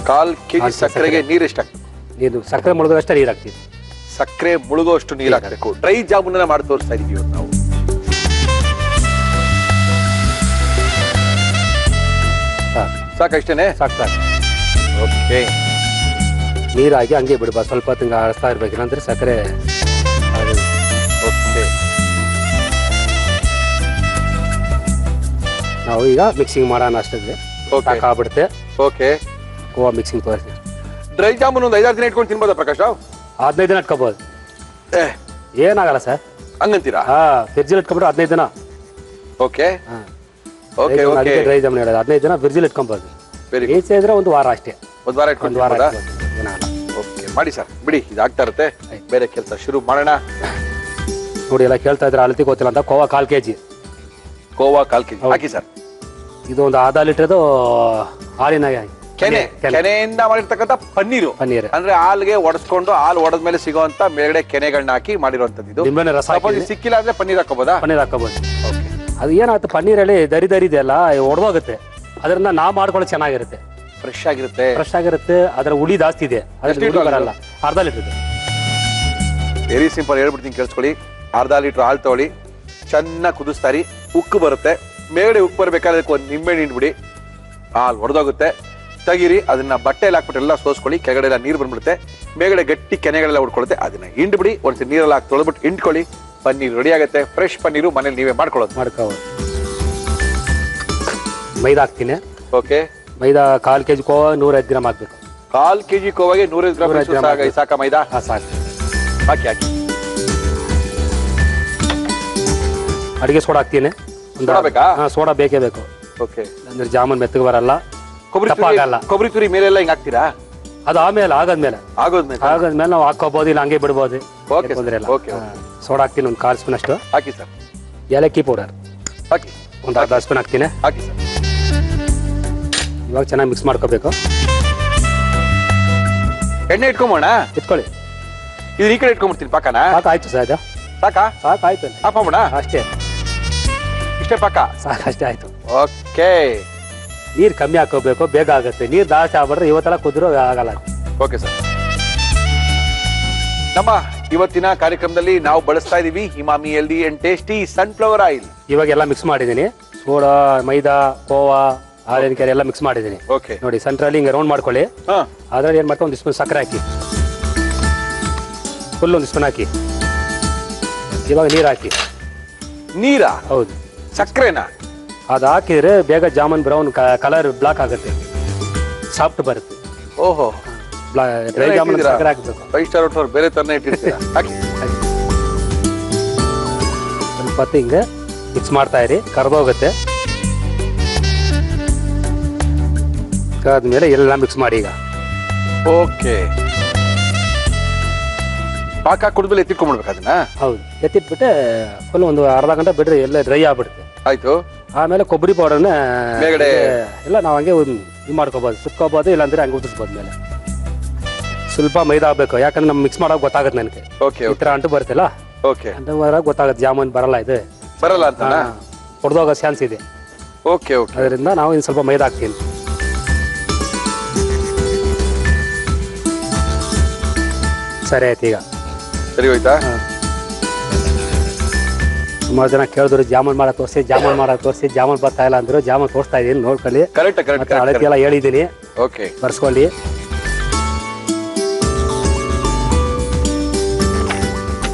1/4 kg ಸಕ್ಕರೆಗೆ ನೀರು ಎಷ್ಟಾಗ್ತದೆ? ನೀರು ಸಕ್ಕರೆ ಮುಳುಗೋಷ್ಟು ನೀರು ಹಾಕ್ತೀವಿ. ಸಕ್ಕರೆ ಮುಳುಗೋಷ್ಟು ನೀರು ಹಾಕಬೇಕು. ಡ್ರೈ ಜಾಮೂನ್ ಮಾಡಿ ತೋರಿಸ್ತಾ ಇದೀವಿ ಇವತ್ತು ನಾವು. ಸಾಕಷ್ಟೇನೆ? ಸಾಕು. ಓಕೆ, ನೀರಾಗಿ ಹಂಗೆ ಬಿಡ್ಬಾರ್ದು, ಸ್ವಲ್ಪ ಹೊತ್ತಿಗೆ ಆಡಿಸ್ತಾ ಇರ್ಬೇಕು, ಇಲ್ಲಾಂದ್ರೆ ಸಕ್ಕರೆ. ಓಕೆ, ನಾವು ಈಗ ಮಿಕ್ಸಿಂಗ್ ಮಾಡೋಣ ಅಷ್ಟೇ. ಸಾಕಾಗ್ಬಿಡುತ್ತೆ. ಓಕೆ, ಕೋವಾ ಮಿಕ್ಸಿಂಗ್ ತೋರಿಸ್ತೀವಿ. ಡ್ರೈ ಜಾಮೂನ್ ಒಂದು 5-6 ದಿನ ಇಟ್ಕೊಂಡು ತಿನ್ಬೋದಾ ಪ್ರಕಾಶ್ ರಾವ್? 15 ದಿನ ಇಟ್ಕೋಬಹುದು. ಏನಾಗಲ್ಲ ಸರ್. ಹಂಗಂತೀರಾ? ಫ್ರಿಡ್ಜ್ ಇಟ್ಕೊಂಡ್ಬಿಟ್ಟು 15 ದಿನ. Okay okay okay. Dry jamun ಹೇಳೋದು 15 ದಿನ ಫ್ರಿಡ್ಜ್ ಇಟ್ಕೊಂಬೋದು. ಈಚೆ ಇದ್ರೆ 1 ವಾರ ಅಷ್ಟೇ. 1 ವಾರ ಇಟ್ಕೊಂಡ್ಬೋದಾ? ಓಕೆ, ಮಾಡಿ ಸರ್, ಬಿಡಿ, ಇದಾಗ್ತಾ ಇರುತ್ತೆ. ಬೇರೆ ಕೆಲಸ ಶುರು ಮಾಡೋಣ. ನೋಡಿ, ಎಲ್ಲ ಕೇಳ್ತಾ ಇದ್ರೆ ಅಳತಿ ಗೊತ್ತಿಲ್ಲ ಅಂತ. ಕೋವಾ 1/4 kg. ಕೋವಾ 1/4 kg ಹಾಕಿ ಸರ್. ಇದು ಒಂದು ½ ಲೀಟರ್ದು ಹಾಲಿನ ಕೆನೆಯಿಂದ ಮಾಡಿರ್ತಕ್ಕಂಥ ಪನ್ನೀರು. ಅಂದ್ರೆ ಹಾಲ್ಗೆ ಒಡೆಸ್ಕೊಂಡು ಹಾಲು ಒಡೆದ್ಮೇಲೆ ಸಿಗುವಂತ ಮೇಲ್ಗಡೆ ಕೆನೆಗಳನ್ನ ಹಾಕಿ ಮಾಡಿರುವಂತದ್ದು. ಸಿಕ್ಕಿಲ್ಲ ಅಂದ್ರೆ ಪನ್ನೀರ್ ಹಾಕೋಬಹುದಾ? ಪನ್ನೀರ್ ಹಾಕೋಬಹುದು. ಅದು ಏನಾಗುತ್ತೆ, ಪನ್ನೀರಲ್ಲಿ ದರಿ ಇದೆಯಲ್ಲ, ಒಡೆದೋಗುತ್ತೆ. ಅದರಿಂದ ನಾವು ಮಾಡ್ಕೊಳ್ಳೋದು ಚೆನ್ನಾಗಿರುತ್ತೆ, ಫ್ರೆಶ್ ಆಗಿರುತ್ತೆ. ಅದರ ಹುಳಿ ಜಾಸ್ತಿ ಇದೆ, ಬರಲ್ಲ. ½ ಲೀಟರ್. ವೆರಿ ಸಿಂಪಲ್, ಹೇಳ್ಬಿಡ್ತೀನಿ ಕೇಳಿಸ್ಕೊಳ್ಳಿ. ½ ಲೀಟರ್ ಹಾಲು ತಗೊಳ್ಳಿ, ಚೆನ್ನಾಗಿ ಕುದಿಸ್ತಾರಿ, ಉಕ್ಕು ಬರುತ್ತೆ. ಮೇಲ್ಗಡೆ ಉಕ್ಕು ಬರ್ಬೇಕಾದ್ರೆ ಒಂದು ನಿಂಬೆಹಣ್ಣು ಹಿಂಡ್ಬಿಡಿ. ಹಾಲು ಒಡೆದೋಗುತ್ತೆ, ತೆಗೀರಿ. ಅದನ್ನ ಬಟ್ಟೆಯಲ್ಲಿ ಹಾಕ್ಬಿಟ್ಟು ಎಲ್ಲ ಸೋಸ್ಕೊಳ್ಳಿ. ಕೆಳಗಡೆ ಎಲ್ಲ ನೀರು ಬಂದ್ಬಿಡುತ್ತೆ, ಮೇಲ್ಗಡೆ ಗಟ್ಟಿ ಕೆನೆಗಳೆಲ್ಲ ಉಡ್ಕೊಳುತ್ತೆ. ಅದನ್ನ ಹಿಂಡ್ಬಿಡಿ, ಒಂದ್ಸರಿ ನೀರೆಲ್ಲ ಹಾಕಿ ತೊಳೆದ್ಬಿಟ್ಟು ಹಿಂಡ್ಕೊಳ್ಳಿ. ಪನ್ನೀರ್ ರೆಡಿ ಆಗುತ್ತೆ. ಫ್ರೆಶ್ ಪನ್ನೀರು ಮನೇಲಿ ನೀವೇ ಮಾಡ್ಕೊಳ್ಳೋದು. ಮೈದಾ ಹಾಕ್ತೀನಿ. ಓಕೆ, ಮೈದಾ 1/4 kg ಕೋವಾ 105 ಗ್ರಾಮ್ ಹಾಕ್ಬೇಕು. 1/4 kg ಕೋವಾಗೆ 105 ಗ್ರಾಮ್ ಸಾಕ ಮೈದಾ? ಸಾಕು. ಹಾಕಿ. ಅಡಿಗೆ ಸೋಡಾ ಹಾಕ್ತೀನಿ. ಸೋಡಾ ಬೇಕೇ ಬೇಕು. ಓಕೆ, ಅಂದ್ರೆ ಜಾಮೂನ್ ಮೆತ್ತಗೆ ಬರಲ್ಲ, ಕೊಬ್ಬರಿ ತುರಿ ಮೇಲೆಲ್ಲ ಹಿಂಗ್ ಹಾಕ್ತೀರಾ? ಅದು ಆಮೇಲೆ ಆಗೋದ್ಮೇಲೆ ನಾವು ಹಾಕೋಬಹುದು, ಇಲ್ಲ ಹಂಗೆ ಬಿಡ್ಬೋದು. ಸೋಡಾ ಹಾಕ್ತೀನಿ, ಒಂದು 1/4 ಸ್ಪೂನ್ ಅಷ್ಟು ಹಾಕಿ ಸರ್. ಏಲಕ್ಕಿ ಪೌಡರ್ ಹಾಕಿ, ಒಂದು ಅರ್ಧ ಸ್ಪೂನ್ ಹಾಕ್ತೀನಿ. ಹಾಕಿ ಸರ್. ಇವಾಗ ಚೆನ್ನಾಗಿ ಮಿಕ್ಸ್ ಮಾಡ್ಕೋಬೇಕು. ಎಣ್ಣೆ ಇಟ್ಕೊಂಬೋಣ? ಇಟ್ಕೊಳ್ಳಿ. ಇದು ಈ ಕಡೆ ಇಟ್ಕೊಂಡ್ಬಿಡ್ತೀನಿ ಪಾಕನ. ಆಯ್ತು ಸರ್. ಸಾಕಾ? ಸಾಕಾಯ್ತು ಆಫ್ ಮಾಡೋಣ? ಅಷ್ಟೇ, ಇಷ್ಟೇ ಪಾಕ? ಸಾಕಷ್ಟೇ ಆಯ್ತು. ಓಕೆ. ನೀರು ಕಮ್ಮಿ ಹಾಕೋಬೇಕು, ಬೇಗ ಆಗುತ್ತೆ. ನೀರು ಜಾಸ್ತಿ ಆಗ್ಬಿಟ್ರೆ ಇವತ್ತೆಲ್ಲ ಕುದಿರೋ ಆಗಲ್ಲ. Okay sir. ನಮ್ಮ ಇವತ್ತಿನ ಕಾರ್ಯಕ್ರಮದಲ್ಲಿ ನಾವು ಬಳಸ್ತಾ ಇದೀವಿ Emami healthy and tasty sunflower oil. ಇವಾಗ ಎಲ್ಲ ಮಿಕ್ಸ್ ಮಾಡಿದ್ದೀನಿ. ಸೋಡಾ, ಮೈದಾ, ಕೋವಾ, ಹಾಲಿನಕಾಯಿ ಎಲ್ಲ ಮಿಕ್ಸ್ ಮಾಡಿದ್ದೀನಿ. ಓಕೆ ನೋಡಿ, ಸೆಂಟ್ರಲ್ಲಿ ಹಿಂಗೆ ರೌಂಡ್ ಮಾಡ್ಕೊಳ್ಳಿ. ಅದ್ರಲ್ಲಿ ಏನು ಮಾಡ್ತಾ ಒಂದು ಸ್ಪೂನ್ ಸಕ್ಕರೆ ಹಾಕಿ, ಫುಲ್ ಒಂದು ಸ್ಪೂನ್ ಹಾಕಿ. ಇವಾಗ ನೀರು ಹಾಕಿ. ನೀರಾ? ಹೌದು. ಸಕ್ಕರೆನಾ? ಅದು ಹಾಕಿದ್ರೆ ಬೇಗ ಜಾಮೂನ್ ಬ್ರೌನ್ ಕಲರ್ ಬ್ಲಾಕ್ ಆಗುತ್ತೆ, ಸಾಫ್ಟ್ ಬರುತ್ತೆ. ಓಹೋ, ಡ್ರೈ ಜಾಮೂನ್ ಸಕ್ಕರೆ ಹಾಕಬೇಕು. 5 ಸ್ಟಾರ್ ಹೋಟೆಲ್ ಬೇರೆ ತರನೇ ಇಟ್ಟಿರ್ತೀರಾ? ಹಾಕಿ. ಸ್ವಲ್ಪ ಹೊತ್ತು ಹಿಂಗೆ ಮಿಕ್ಸ್ ಮಾಡ್ತಾ ಇರಿ, ಕರ್ದೋಗುತ್ತೆ. ಆದ್ಮೇಲೆ ಎಲ್ಲ ಮಿಕ್ಸ್ ಮಾಡಿ ಈಗ. ಓಕೆ. ಪಾಕ ಕುಡಿದ್ಮೇಲೆ ಎತ್ತಿಟ್ಕೊಂಡ್ಬಿಡ್ಬೇಕು ಅದನ್ನ? ಹೌದು, ಎತ್ತಿಟ್ಬಿಟ್ಟೆ ಫುಲ್ ಒಂದು ಅರ್ಧ ಗಂಟೆ ಬಿಡ್ರಿ, ಎಲ್ಲ ಡ್ರೈ ಆಗ್ಬಿಡುತ್ತೆ. ಆಯ್ತು. ಆಮೇಲೆ ಕೊಬ್ಬರಿ ಪೌಡರ್ನ ಮೇಲ್ಗಡೆ ಎಲ್ಲ ನಾವು ಹಂಗೆ ಇದು ಮಾಡ್ಕೋಬೋದು, ಸುತ್ಕೋಬೋದು, ಇಲ್ಲಾಂದ್ರೆ ಹಂಗೆ ಉದಿಸ್ಬೋದು. ಮೇಲೆ ಸ್ವಲ್ಪ ಮೈದಾ ಆಗ್ಬೇಕು, ಯಾಕಂದ್ರೆ ನಮ್ಗೆ ಮಿಕ್ಸ್ ಮಾಡೋಕೆ ಗೊತ್ತಾಗುತ್ತೆ ನನಗೆ. ಓಕೆ. ಈ ಥರ ಅಂಟು ಬರುತ್ತಲ್ಲ, ಓಕೆ, ಅಂಟು ಬರೋಕೆ ಗೊತ್ತಾಗುತ್ತೆ. ಜಾಮೂನ್ ಬರಲ್ಲ, ಇದು ಬರಲ್ಲ ಅಂತ ಹೊಡೆದೋಗೋ ಚಾನ್ಸ್ ಇದೆ. Okay okay. ಅದರಿಂದ ನಾವು ಇನ್ನು ಸ್ವಲ್ಪ ಮೈದಾ ಹಾಕ್ತೀನಿ. ಸರಿ ಆಯ್ತು. ಈಗ ಸರಿ ಹೋಯ್ತಾ? ಸುಮಾರು ಜನ ಕೇಳಿದ್ರು ಜಾಮೂನ್ ಮಾಡಕ್ ತೋರಿಸಿ, ಜಾಮೂನ್ ಮಾಡಕ್ ತೋರಿಸಿ, ಜಾಮೂನ್ ಬರ್ತಾ ಇಲ್ಲ ಅಂದ್ರು. ಜಾಮೂನ್ ತೋರಿಸ್ತಾ ಇದೀನಿ, ನೋಡ್ಕೊಳ್ಳಿ. Correct correct. ಅಳತೆ ಎಲ್ಲ ಹೇಳಿದ್ದೀನಿ, ಓಕೆ, ಬರ್ಸ್ಕೊಳ್ಳಿ.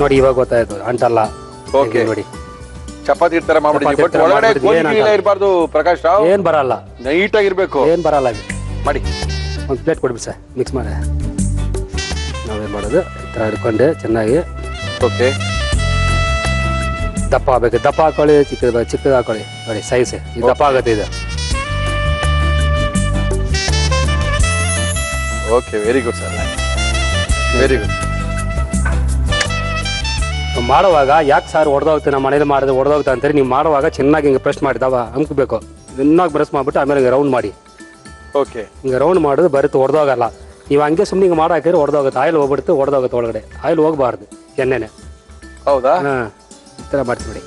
ನೋಡಿ, ಇವಾಗ ಗೊತ್ತಾಯ್ತು ಅಂಟಲ್ಲ. ಓಕೆ. ನೋಡಿ, ಚಪಾತಿ ತರ ಮಾಡ್ಬಿಡಿ. ಬಟ್ ಒಳಗಡೆ ಇರಬಾರ್ದು ಪ್ರಕಾಶ್ ರಾವ್. ಏನ್ ಬರಲ್ಲ, ನೈಟ್ ಆಗಿರ್ಬೇಕು. ಏನ್ ಬರಲ್ಲ. ಮಾಡಿ ಒಂದು ಪ್ಲೇಟ್ ಕೊಡ್ಬಿಡಿ ಸರ್, ಮಿಕ್ಸ್ ಮಾಡಿ. ನಾವೇನ್ ಮಾಡೋದು, ಈ ತರ ಹಿಡ್ಕೊಂಡು ಚೆನ್ನಾಗಿ. ಓಕೆ. ದಪ್ಪ ಆಗ್ಬೇಕು, ದಪ್ಪ ಹಾಕೊಳ್ಳಿ, ಚಿಕ್ಕದು ಹಾಕೊಳ್ಳಿ. ನೋಡಿ ಸೈಜ್ ಇದು ದಪ್ಪ ಆಗುತ್ತೆ ಇದು. Okay, very good sir, very good. ಮಾಡುವಾಗ ಯಾಕೆ ಸಾರ್ ಹೊಡೆದೋಗ್ತೀವಿ, ನಮ್ಮ ಮನೇಲಿ ಮಾಡಿದ್ರೆ ಹೊಡೆದೋಗ್ತಾ ಅಂತಾರೆ. ನೀವು ಮಾಡುವಾಗ ಚೆನ್ನಾಗಿ ಹಿಂಗೆ ಪ್ರೆಸ್ ಮಾಡಿದವ ಅಮ್ಕಬೇಕು, ಚೆನ್ನಾಗಿ ಬ್ರಷ್ ಮಾಡಿಬಿಟ್ಟು ಆಮೇಲೆ ಹಿಂಗೆ ರೌಂಡ್ ಮಾಡಿ. ಓಕೆ. ಹಿಂಗೆ ರೌಂಡ್ ಮಾಡೋದು ಬರುತ್ತೆ, ಹೊಡೆದೋಗಲ್ಲ. ನೀವು ಹಂಗೆ ಸುಮ್ಮನೆ ಹಿಂಗೆ ಮಾಡಿ ಹಾಕಿದ್ರೆ ಹೊಡೆದೋಗುತ್ತೆ, ಆಯಿಲ್ ಹೋಗ್ಬಿಡುತ್ತೆ, ಹೊಡೆದೋಗುತ್ತೆ ಒಳಗಡೆ. ಆಯಿಲ್ ಹೋಗಬಾರ್ದು, ಎಣ್ಣೆನೆ. ಹೌದಾ? ಹಾಂ, ಈ ಥರ ಮಾಡ್ತೀವಿ.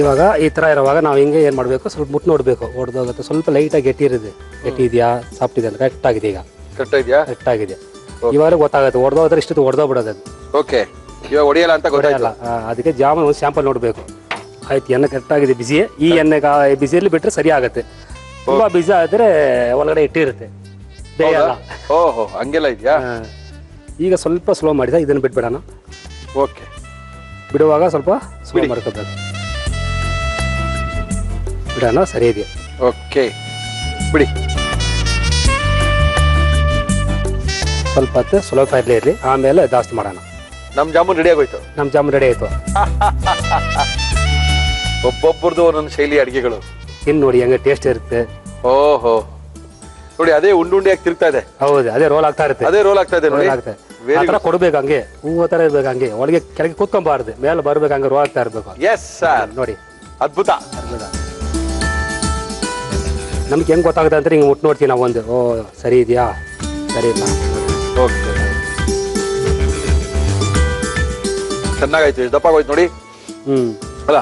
ಇವಾಗ ಈ ಥರ ಇರುವಾಗ ನಾವು ಹಿಂಗೆ ಏನು ಮಾಡಬೇಕು, ಸ್ವಲ್ಪ ಮುಟ್ಟು ನೋಡಬೇಕು, ಹೊಡೆದೋಗುತ್ತೆ. ಸ್ವಲ್ಪ ಲೈಟಾಗಿ ಗಟ್ಟಿ ಇರುತ್ತೆ, ಗಟ್ಟಿ ಇದೆಯಾ ಸಾಫ್ಟ್ ಇದೆ ಅಂತ. ಕರೆಕ್ಟ್ ಆಗಿದೆ ಈಗ, ಕರೆಕ್ಟ್ ಇದೆಯಾ? ಕರೆಕ್ಟ್ ಆಗಿದೆ. ಇವಾಗ ಗೊತ್ತಾಗುತ್ತೆ, ಹೊಡೆದೋದ್ರೆ ಇಷ್ಟು ಹೊಡೆದೋಗ್ಬಿಡೋದು ಅದು. ಓಕೆ, ಇವಾಗ ಹೊಡಿಯಲ್ಲ ಅಂತ ಗೊತ್ತಾಯ್ತಲ್ಲ. ಅದಕ್ಕೆ ಜಾಮೂನ್ ಒಂದು ಸ್ಯಾಂಪಲ್ ನೋಡಬೇಕು. ಆಯ್ತು, ಎಣ್ಣೆ ಕರೆಕ್ಟ್ ಆಗಿದೆ, ಬಿಸಿ. ಈ ಎಣ್ಣೆಗೆ ಬಿಸಿಯಲ್ಲಿ ಬಿಟ್ಟರೆ ಸರಿ ಆಗುತ್ತೆ. ತುಂಬಾ ಬಿಸಿ ಆದರೆ ಒಳಗಡೆ ಇಟ್ಟಿರುತ್ತೆ, ಬೇಯಲ್ಲ. ಓಹೋ, ಹಂಗೆಲ್ಲ ಇದೆಯಾ? ಈಗ ಸ್ವಲ್ಪ ಸ್ಲೋ ಮಾಡಿದ, ಇದನ್ನು ಬಿಟ್ಬಿಡೋಣ. ಓಕೆ. ಬಿಡುವಾಗ ಸ್ವಲ್ಪ ಸ್ಲೋ ಮಾಡ್ಕೋಬೇಕು, ಬಿಡೋಣ. ಸರಿ ಇದೆಯಾ? ಓಕೆ, ಬಿಡಿ. ಸ್ವಲ್ಪ ಹೊತ್ತು ಸ್ಲೋ ಫೈರ್ಲಿ ಇರಲಿ, ಆಮೇಲೆ ಜಾಸ್ತಿ ಮಾಡೋಣ. ನಮ್ ಜಾಮೂನ್ ರೆಡಿ ಆಗೋಯ್ತು. ನಮ್ಮ ಜಾಮೂನ್ ರೆಡಿ ಆಯ್ತು. ಒಬ್ಬೊಬ್ಬರದು ಒಂದೊಂದು ಶೈಲಿ ಅಡಿಗೆಗಳು. ಇನ್ನು ನೋಡಿ ಹೆಂಗೆ ಟೇಸ್ಟ್ ಇರುತ್ತೆ. ಓಹೋ, ನೋಡಿ ಅದೇ ಉಂಡುಂಡಿಯಾಗಿ ತಿರುಗ್ತಾ ಇದೆ. ಹೌದು, ಅದೇ ರೋಲ್ ಆಗ್ತಾ ಇರುತ್ತೆ. ಅದೇ ರೋಲ್ ಆಗ್ತಾ ಇದೆ ನೋಡಿ. ಆ ಥರ ಕೊಡ್ಬೇಕು, ಹಂಗೆ ಹೂವು ಥರ ಇರ್ಬೇಕು, ಹಂಗೆ ಒಳಗೆ ಕೆಳಗೆ ಕೂತ್ಕೊಂಬಾರ್ದು, ಮೇಲೆ ಬರ್ಬೇಕು, ಹಂಗೆ ರೋಲ್ ಆಗ್ತಾ ಇರ್ಬೇಕು. ಎಸ್ ಸರ್, ನೋಡಿ ಅದ್ಭುತ. ನಮ್ಗೆ ಹೆಂಗ್ ಗೊತ್ತಾಗುತ್ತೆ ಅಂದ್ರೆ ಹಿಂಗೆ ಮುಟ್ಟು ನೋಡ್ತೀವಿ ನಾವು. ಒಂದು ಓ ಸರಿ ಇದೆಯಾ, ಸರಿ ಇಲ್ಲ. ಓಕೆ, ಚೆನ್ನಾಗಾಯ್ತು, ದಪ್ಪ ಆಗೋಯ್ತು ನೋಡಿ. ಅಲ್ಲ,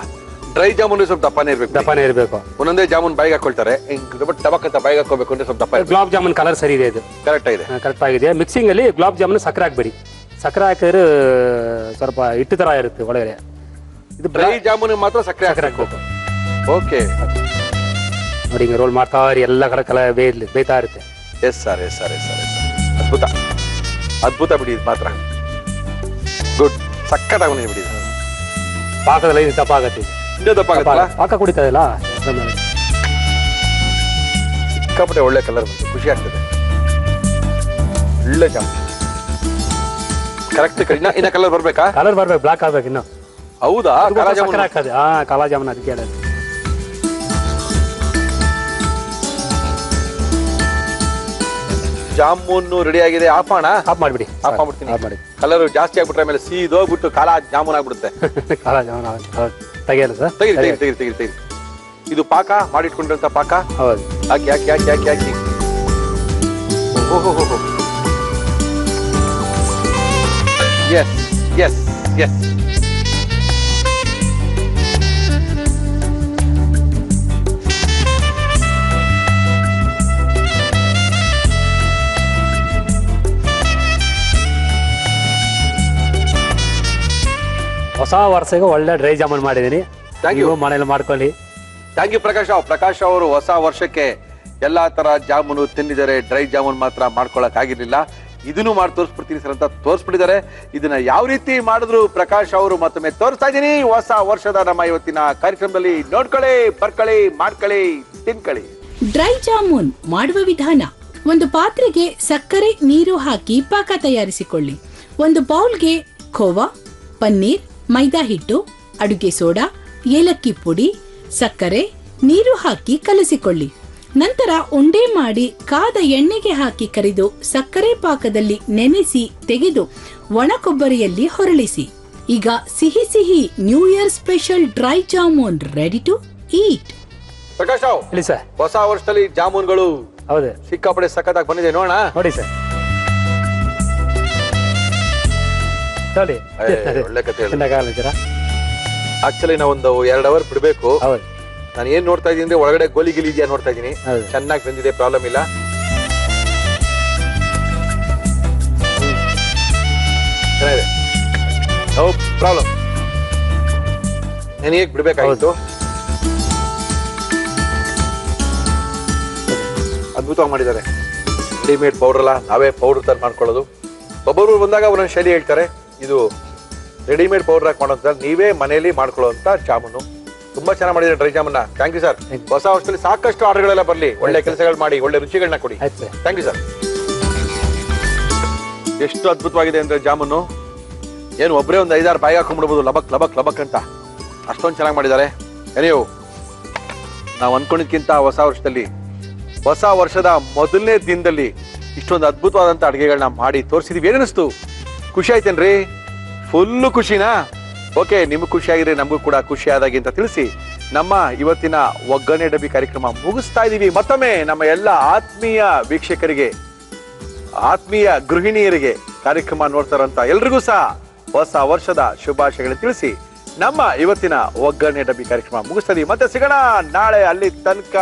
ಡ್ರೈ ಜಾಮೂನ್ ಸ್ವಲ್ಪ ದಪ್ಪನೇ ಇರ್ಬೇಕು, ದಪ್ಪನೇ ಇರಬೇಕು. ಒಂದೊಂದೇ ಜಾಮೂನ್ ಬಾಯಿಗೆ ಹಾಕೊಳ್ತಾರೆ, ಟಬಕ್ ಅಂತ ಬಾಯಿಗೆ ಹಾಕೋಬೇಕು ಅಂದ್ರೆ ಸ್ವಲ್ಪ ದಪ್ಪ. ಗುಲಾಬ್ ಜಾಮೂನ್ ಕಲರ್ ಸರಿ ಇದೆ, ಇದು ಕರೆಕ್ಟ್ ಆಗಿದೆ. ಕರೆಕ್ಟ್ ಆಗಿದೆ. ಮಿಕ್ಸಿಂಗ್ ಅಲ್ಲಿ ಗುಲಾಬ್ ಜಾಮೂನ್ ಸಕ್ಕರೆ ಹಾಕ್ಬೇಡಿ, ಸಕ್ಕರೆ ಹಾಕಿದ್ರೆ ಸ್ವಲ್ಪ ಹಿಟ್ಟು ತರ ಇರುತ್ತೆ ಒಳಗಡೆ. ಇದು ಡ್ರೈ ಜಾಮೂನ್ ಮಾತ್ರ ಸಕ್ಕರೆ ಹಾಕಬೇಕು. ಓಕೆ, ನೋಡಿ ಹಿಂಗೆ ರೋಲ್ ಮಾಡ್ತಾ ಇರಿ, ಎಲ್ಲ ಕಡೆ ಕಲರ್ ಬೇಯ್ತಾ ಇರುತ್ತೆ. Yes sir, yes sir, yes sir, yes sir. ಅದ್ಭುತ, ಅದ್ಭುತ ಬಿಡಿ, ಇದು ಮಾತ್ರ ಗುಡ್. ಸಕ್ಕತ್ತಾಗಿ ಬಿಡಿ. ಪಾಕದಲ್ಲಿ ದಪ್ಪ ಆಗತ್ತೆ, ಇನ್ನೂ ದಪ್ಪ ಆಗುತ್ತಲ್ಲ. ಪಾಕ ಕುಡಿತದಲ್ಲ, ಸಿಕ್ಕಾಪಟ್ಟೆ ಒಳ್ಳೆ ಕಲರ್ ಬಂತು, ಖುಷಿ ಆಗ್ತದೆ. ಒಳ್ಳೆ ಜಾಮೂನ್ ಕರೆಕ್ಟ್. ಇನ್ನ ಕಲರ್ ಬರ್ಬೇಕಾ? ಕಲರ್ ಬರ್ಬೇಕು, ಬ್ಲಾಕ್ ಆಗ್ಬೇಕು ಇನ್ನು. ಹೌದಾ? ಸಕ್ಕರೆ ಹಾಕದೆ. ಕಾಲಾ ಜಾಮೂನ್ ಅದಕ್ಕೆ ಹೇಳೋದು. ಜಾಮೂನ್ ರೆಡಿ ಆಗಿದೆ. ಆಫ್ ಮಾಡೋಣ? ಆಫ್ ಮಾಡಿಬಿಡಿ. ಆಫ್ ಮಾಡ್ಬಿಡ್ತೀನಿ. ಕಲರ್ ಜಾಸ್ತಿ ಆಗ್ಬಿಟ್ರೆ ಆಮೇಲೆ ಸೀದ್ ಹೋಗ್ಬಿಟ್ಟು ಕಾಲಾ ಜಾಮೂನ್ ಆಗ್ಬಿಡುತ್ತೆ. ಕಾಲಾ ಜಾಮೂನ್ ತೆಗಿಯಲ್ಲ ಸರ್? ತೆಗಿರಿ. ಇದು ಪಾಕ ಮಾಡಿಟ್ಕೊಂಡಿರಂತ ಪಾಕ. ಹೌದು, ಹಾಕಿ ಹಾಕಿ ಹಾಕಿ ಹಾಕಿ ಹಾಕಿ. ಓಹೋ, ಎಸ್ ಎಸ್ ಎಸ್. ಹೊಸ ವರ್ಷಕ್ಕೆ ಒಳ್ಳೆ ಡ್ರೈ ಜಾಮೂನ್ ಮಾಡಿದೀನಿ. ನೀವು ಮನೇಲಿ ಮಾಡ್ಕೊಳ್ಳಿ. Thank you Prakash Rao. ಪ್ರಕಾಶ್ ಅವರು ಹೊಸ ವರ್ಷಕ್ಕೆ ಎಲ್ಲಾ ತರ ಜಾಮೂನು ತಿಂದಿದ್ದಾರೆ, ಡ್ರೈ ಜಾಮೂನ್ ಮಾತ್ರ ಮಾಡ್ಕೊಳಕ್ ಆಗಿರ್ಲಿಲ್ಲ. ಇದನ್ನು ಮಾಡಿ ತೋರಿಸ್ಬಿಡ್ತೀನಿ ಸರ್ ಅಂತ ತೋರಿಸ್ಬಿಟ್ಟಿದ್ದಾರೆ. ಇದನ್ನ ಯಾವ ರೀತಿ ಮಾಡಿದ್ರು ಪ್ರಕಾಶ್ ಅವರು ಮತ್ತೊಮ್ಮೆ ತೋರಿಸ್ತಾ ಇದ್ದೀನಿ ಹೊಸ ವರ್ಷದ ನಮ್ಮ ಇವತ್ತಿನ ಕಾರ್ಯಕ್ರಮದಲ್ಲಿ. ನೋಡ್ಕೊಳ್ಳಿ, ಬರ್ಕೊಳ್ಳಿ, ಮಾಡ್ಕೊಳ್ಳಿ, ತಿನ್ಕೊಳ್ಳಿ. ಡ್ರೈ ಜಾಮೂನ್ ಮಾಡುವ ವಿಧಾನ: ಒಂದು ಪಾತ್ರೆಗೆ ಸಕ್ಕರೆ, ನೀರು ಹಾಕಿ ಪಾಕ ತಯಾರಿಸಿಕೊಳ್ಳಿ. ಒಂದು ಬೌಲ್ಗೆ ಖೋವಾ, ಪನ್ನೀರ್, ಮೈದಾ ಹಿಟ್ಟು, ಅಡುಗೆ ಸೋಡಾ, ಏಲಕ್ಕಿ ಪುಡಿ, ಸಕ್ಕರೆ, ನೀರು ಹಾಕಿ ಕಲಸಿಕೊಳ್ಳಿ. ನಂತರ ಉಂಡೆ ಮಾಡಿ ಕಾದ ಎಣ್ಣೆಗೆ ಹಾಕಿ ಕರಿದು ಸಕ್ಕರೆ ಪಾಕದಲ್ಲಿ ನೆನೆಸಿ ತೆಗೆದು ಒಣ ಕೊಬ್ಬರಿಯಲ್ಲಿ ಹೊರಳಿಸಿ. ಈಗ ಸಿಹಿ ಸಿಹಿ new year special dry jamun ready to eat. Prakash Rao ಹೇಳಿ ಸರ್. ಹೊಸ ವರ್ಷದಲ್ಲಿ ಜಾಮೂನ್ಗಳು ಹೌದು, ಸಿಕ್ಕಾಪಡೆ ಸಖತ್ತಾಗಿ ಬಂದಿದೆ, ನೋಡೋಣ. ನೋಡಿ ಸರ್. ನೋಡಿ ಒಳ್ಳೆ ಕತೆ. ತಿನ್ನಕ್ಕಾಗಲ್ಲ. ಆಕ್ಚುಲಿ ನಾವು ಒಂದು 2 ಅವರ್ ಬಿಡ್ಬೇಕು. ಹೌದು. ನಾನು ಏನ್ ನೋಡ್ತಾ ಇದೀನಿ ಅಂದ್ರೆ ಒಳಗಡೆ ಗೋಲಿ ಗಿಲಿ ಇದೆಯಾ ನೋಡ್ತಾ ಇದೀನಿ. ಚೆನ್ನಾಗಿ ಬಂದಿದೆ, ಪ್ರಾಬ್ಲಮ್ ಇಲ್ಲ. ಚೆನ್ನಾಗಿದೆ, ನೋ ಪ್ರಾಬ್ಲಮ್. ನಾನು ಹೇಗೆ ಬಿಡ್ಬೇಕಾಗಿತ್ತು. ಅದ್ಭುತವಾಗಿ ಮಾಡಿದ್ದಾರೆ. ರೆಡಿಮೇಡ್ ಪೌಡರ್ ಅಲ್ಲ, ನಾವೇ ಪೌಡರ್ ತರ ಮಾಡ್ಕೊಳ್ಳೋದು. ಒಬ್ಬೊಬ್ರು ಬಂದಾಗ ಒಂದೊಂದು ಶೈಲಿ ಹೇಳ್ತಾರೆ. ಇದು ರೆಡಿಮೇಡ್ ಪೌಡರ್ ಹಾಕಿ ಮಾಡೋಂಥ, ನೀವೇ ಮನೆಯಲ್ಲಿ ಮಾಡ್ಕೊಳ್ಳೋಂಥ ಜಾಮೂನು. ತುಂಬಾ ಚೆನ್ನಾಗಿ ಮಾಡಿದ್ರೆ dry jamun. Thank you sir. ಹೊಸ ವರ್ಷದಲ್ಲಿ ಸಾಕಷ್ಟು ಆರ್ಡರ್ಗಳೆಲ್ಲ ಬರಲಿ, ಒಳ್ಳೆ ಕೆಲಸಗಳು ಮಾಡಿ, ಒಳ್ಳೆ ರುಚಿಗಳನ್ನ ಕೊಡಿ. Thank you sir. ಎಷ್ಟು ಅದ್ಭುತವಾಗಿದೆ ಅಂದ್ರೆ ಜಾಮೂನು, ಏನು ಒಬ್ಬರೇ ಒಂದು 5-6 ಬಾಯಿ ಹಾಕೊಂಡ್ಬಿಡ್ಬೋದು, ಲಬಕ್ ಲಬಕ್ ಲಬಕ್ ಅಂತ. ಅಷ್ಟೊಂದು ಚೆನ್ನಾಗಿ ಮಾಡಿದ್ದಾರೆ. ನೀವು ನಾವು ಅನ್ಕೊಂಡಿದ್ಕಿಂತ ಹೊಸ ವರ್ಷದಲ್ಲಿ, ಹೊಸ ವರ್ಷದ ಮೊದಲನೇ ದಿನದಲ್ಲಿ ಇಷ್ಟೊಂದು ಅದ್ಭುತವಾದಂಥ ಅಡುಗೆಗಳನ್ನ ಮಾಡಿ ತೋರಿಸಿದೀವಿ. ಏನಿಸ್ತು? ಖುಷಿ ಆಯ್ತೇನ್ರಿ? ಫುಲ್ಲು ಖುಷಿನಾ? ಓಕೆ, ನಿಮ್ಗೆ ಖುಷಿ ಆಗಿದ್ರೆ ನಮಗೂ ಕೂಡ ಖುಷಿ ಆದಾಗೆ ಅಂತ ತಿಳಿಸಿ ನಮ್ಮ ಇವತ್ತಿನ ಒಗ್ಗರಣೆ ಡಬ್ಬಿ ಕಾರ್ಯಕ್ರಮ ಮುಗಿಸ್ತಾ ಇದೀವಿ. ಮತ್ತೊಮ್ಮೆ ನಮ್ಮ ಎಲ್ಲ ಆತ್ಮೀಯ ವೀಕ್ಷಕರಿಗೆ, ಆತ್ಮೀಯ ಗೃಹಿಣಿಯರಿಗೆ, ಕಾರ್ಯಕ್ರಮ ನೋಡ್ತಾರಂತ ಎಲ್ರಿಗೂ ಸಹ ಹೊಸ ವರ್ಷದ ಶುಭಾಶಯಗಳು ತಿಳಿಸಿ ನಮ್ಮ ಇವತ್ತಿನ ಒಗ್ಗರಣೆ ಡಬ್ಬಿ ಕಾರ್ಯಕ್ರಮ ಮುಗಿಸ್ತಾ ಇದೀವಿ. ಮತ್ತೆ ಸಿಗೋಣ ನಾಳೆ. ಅಲ್ಲಿ ತನಕ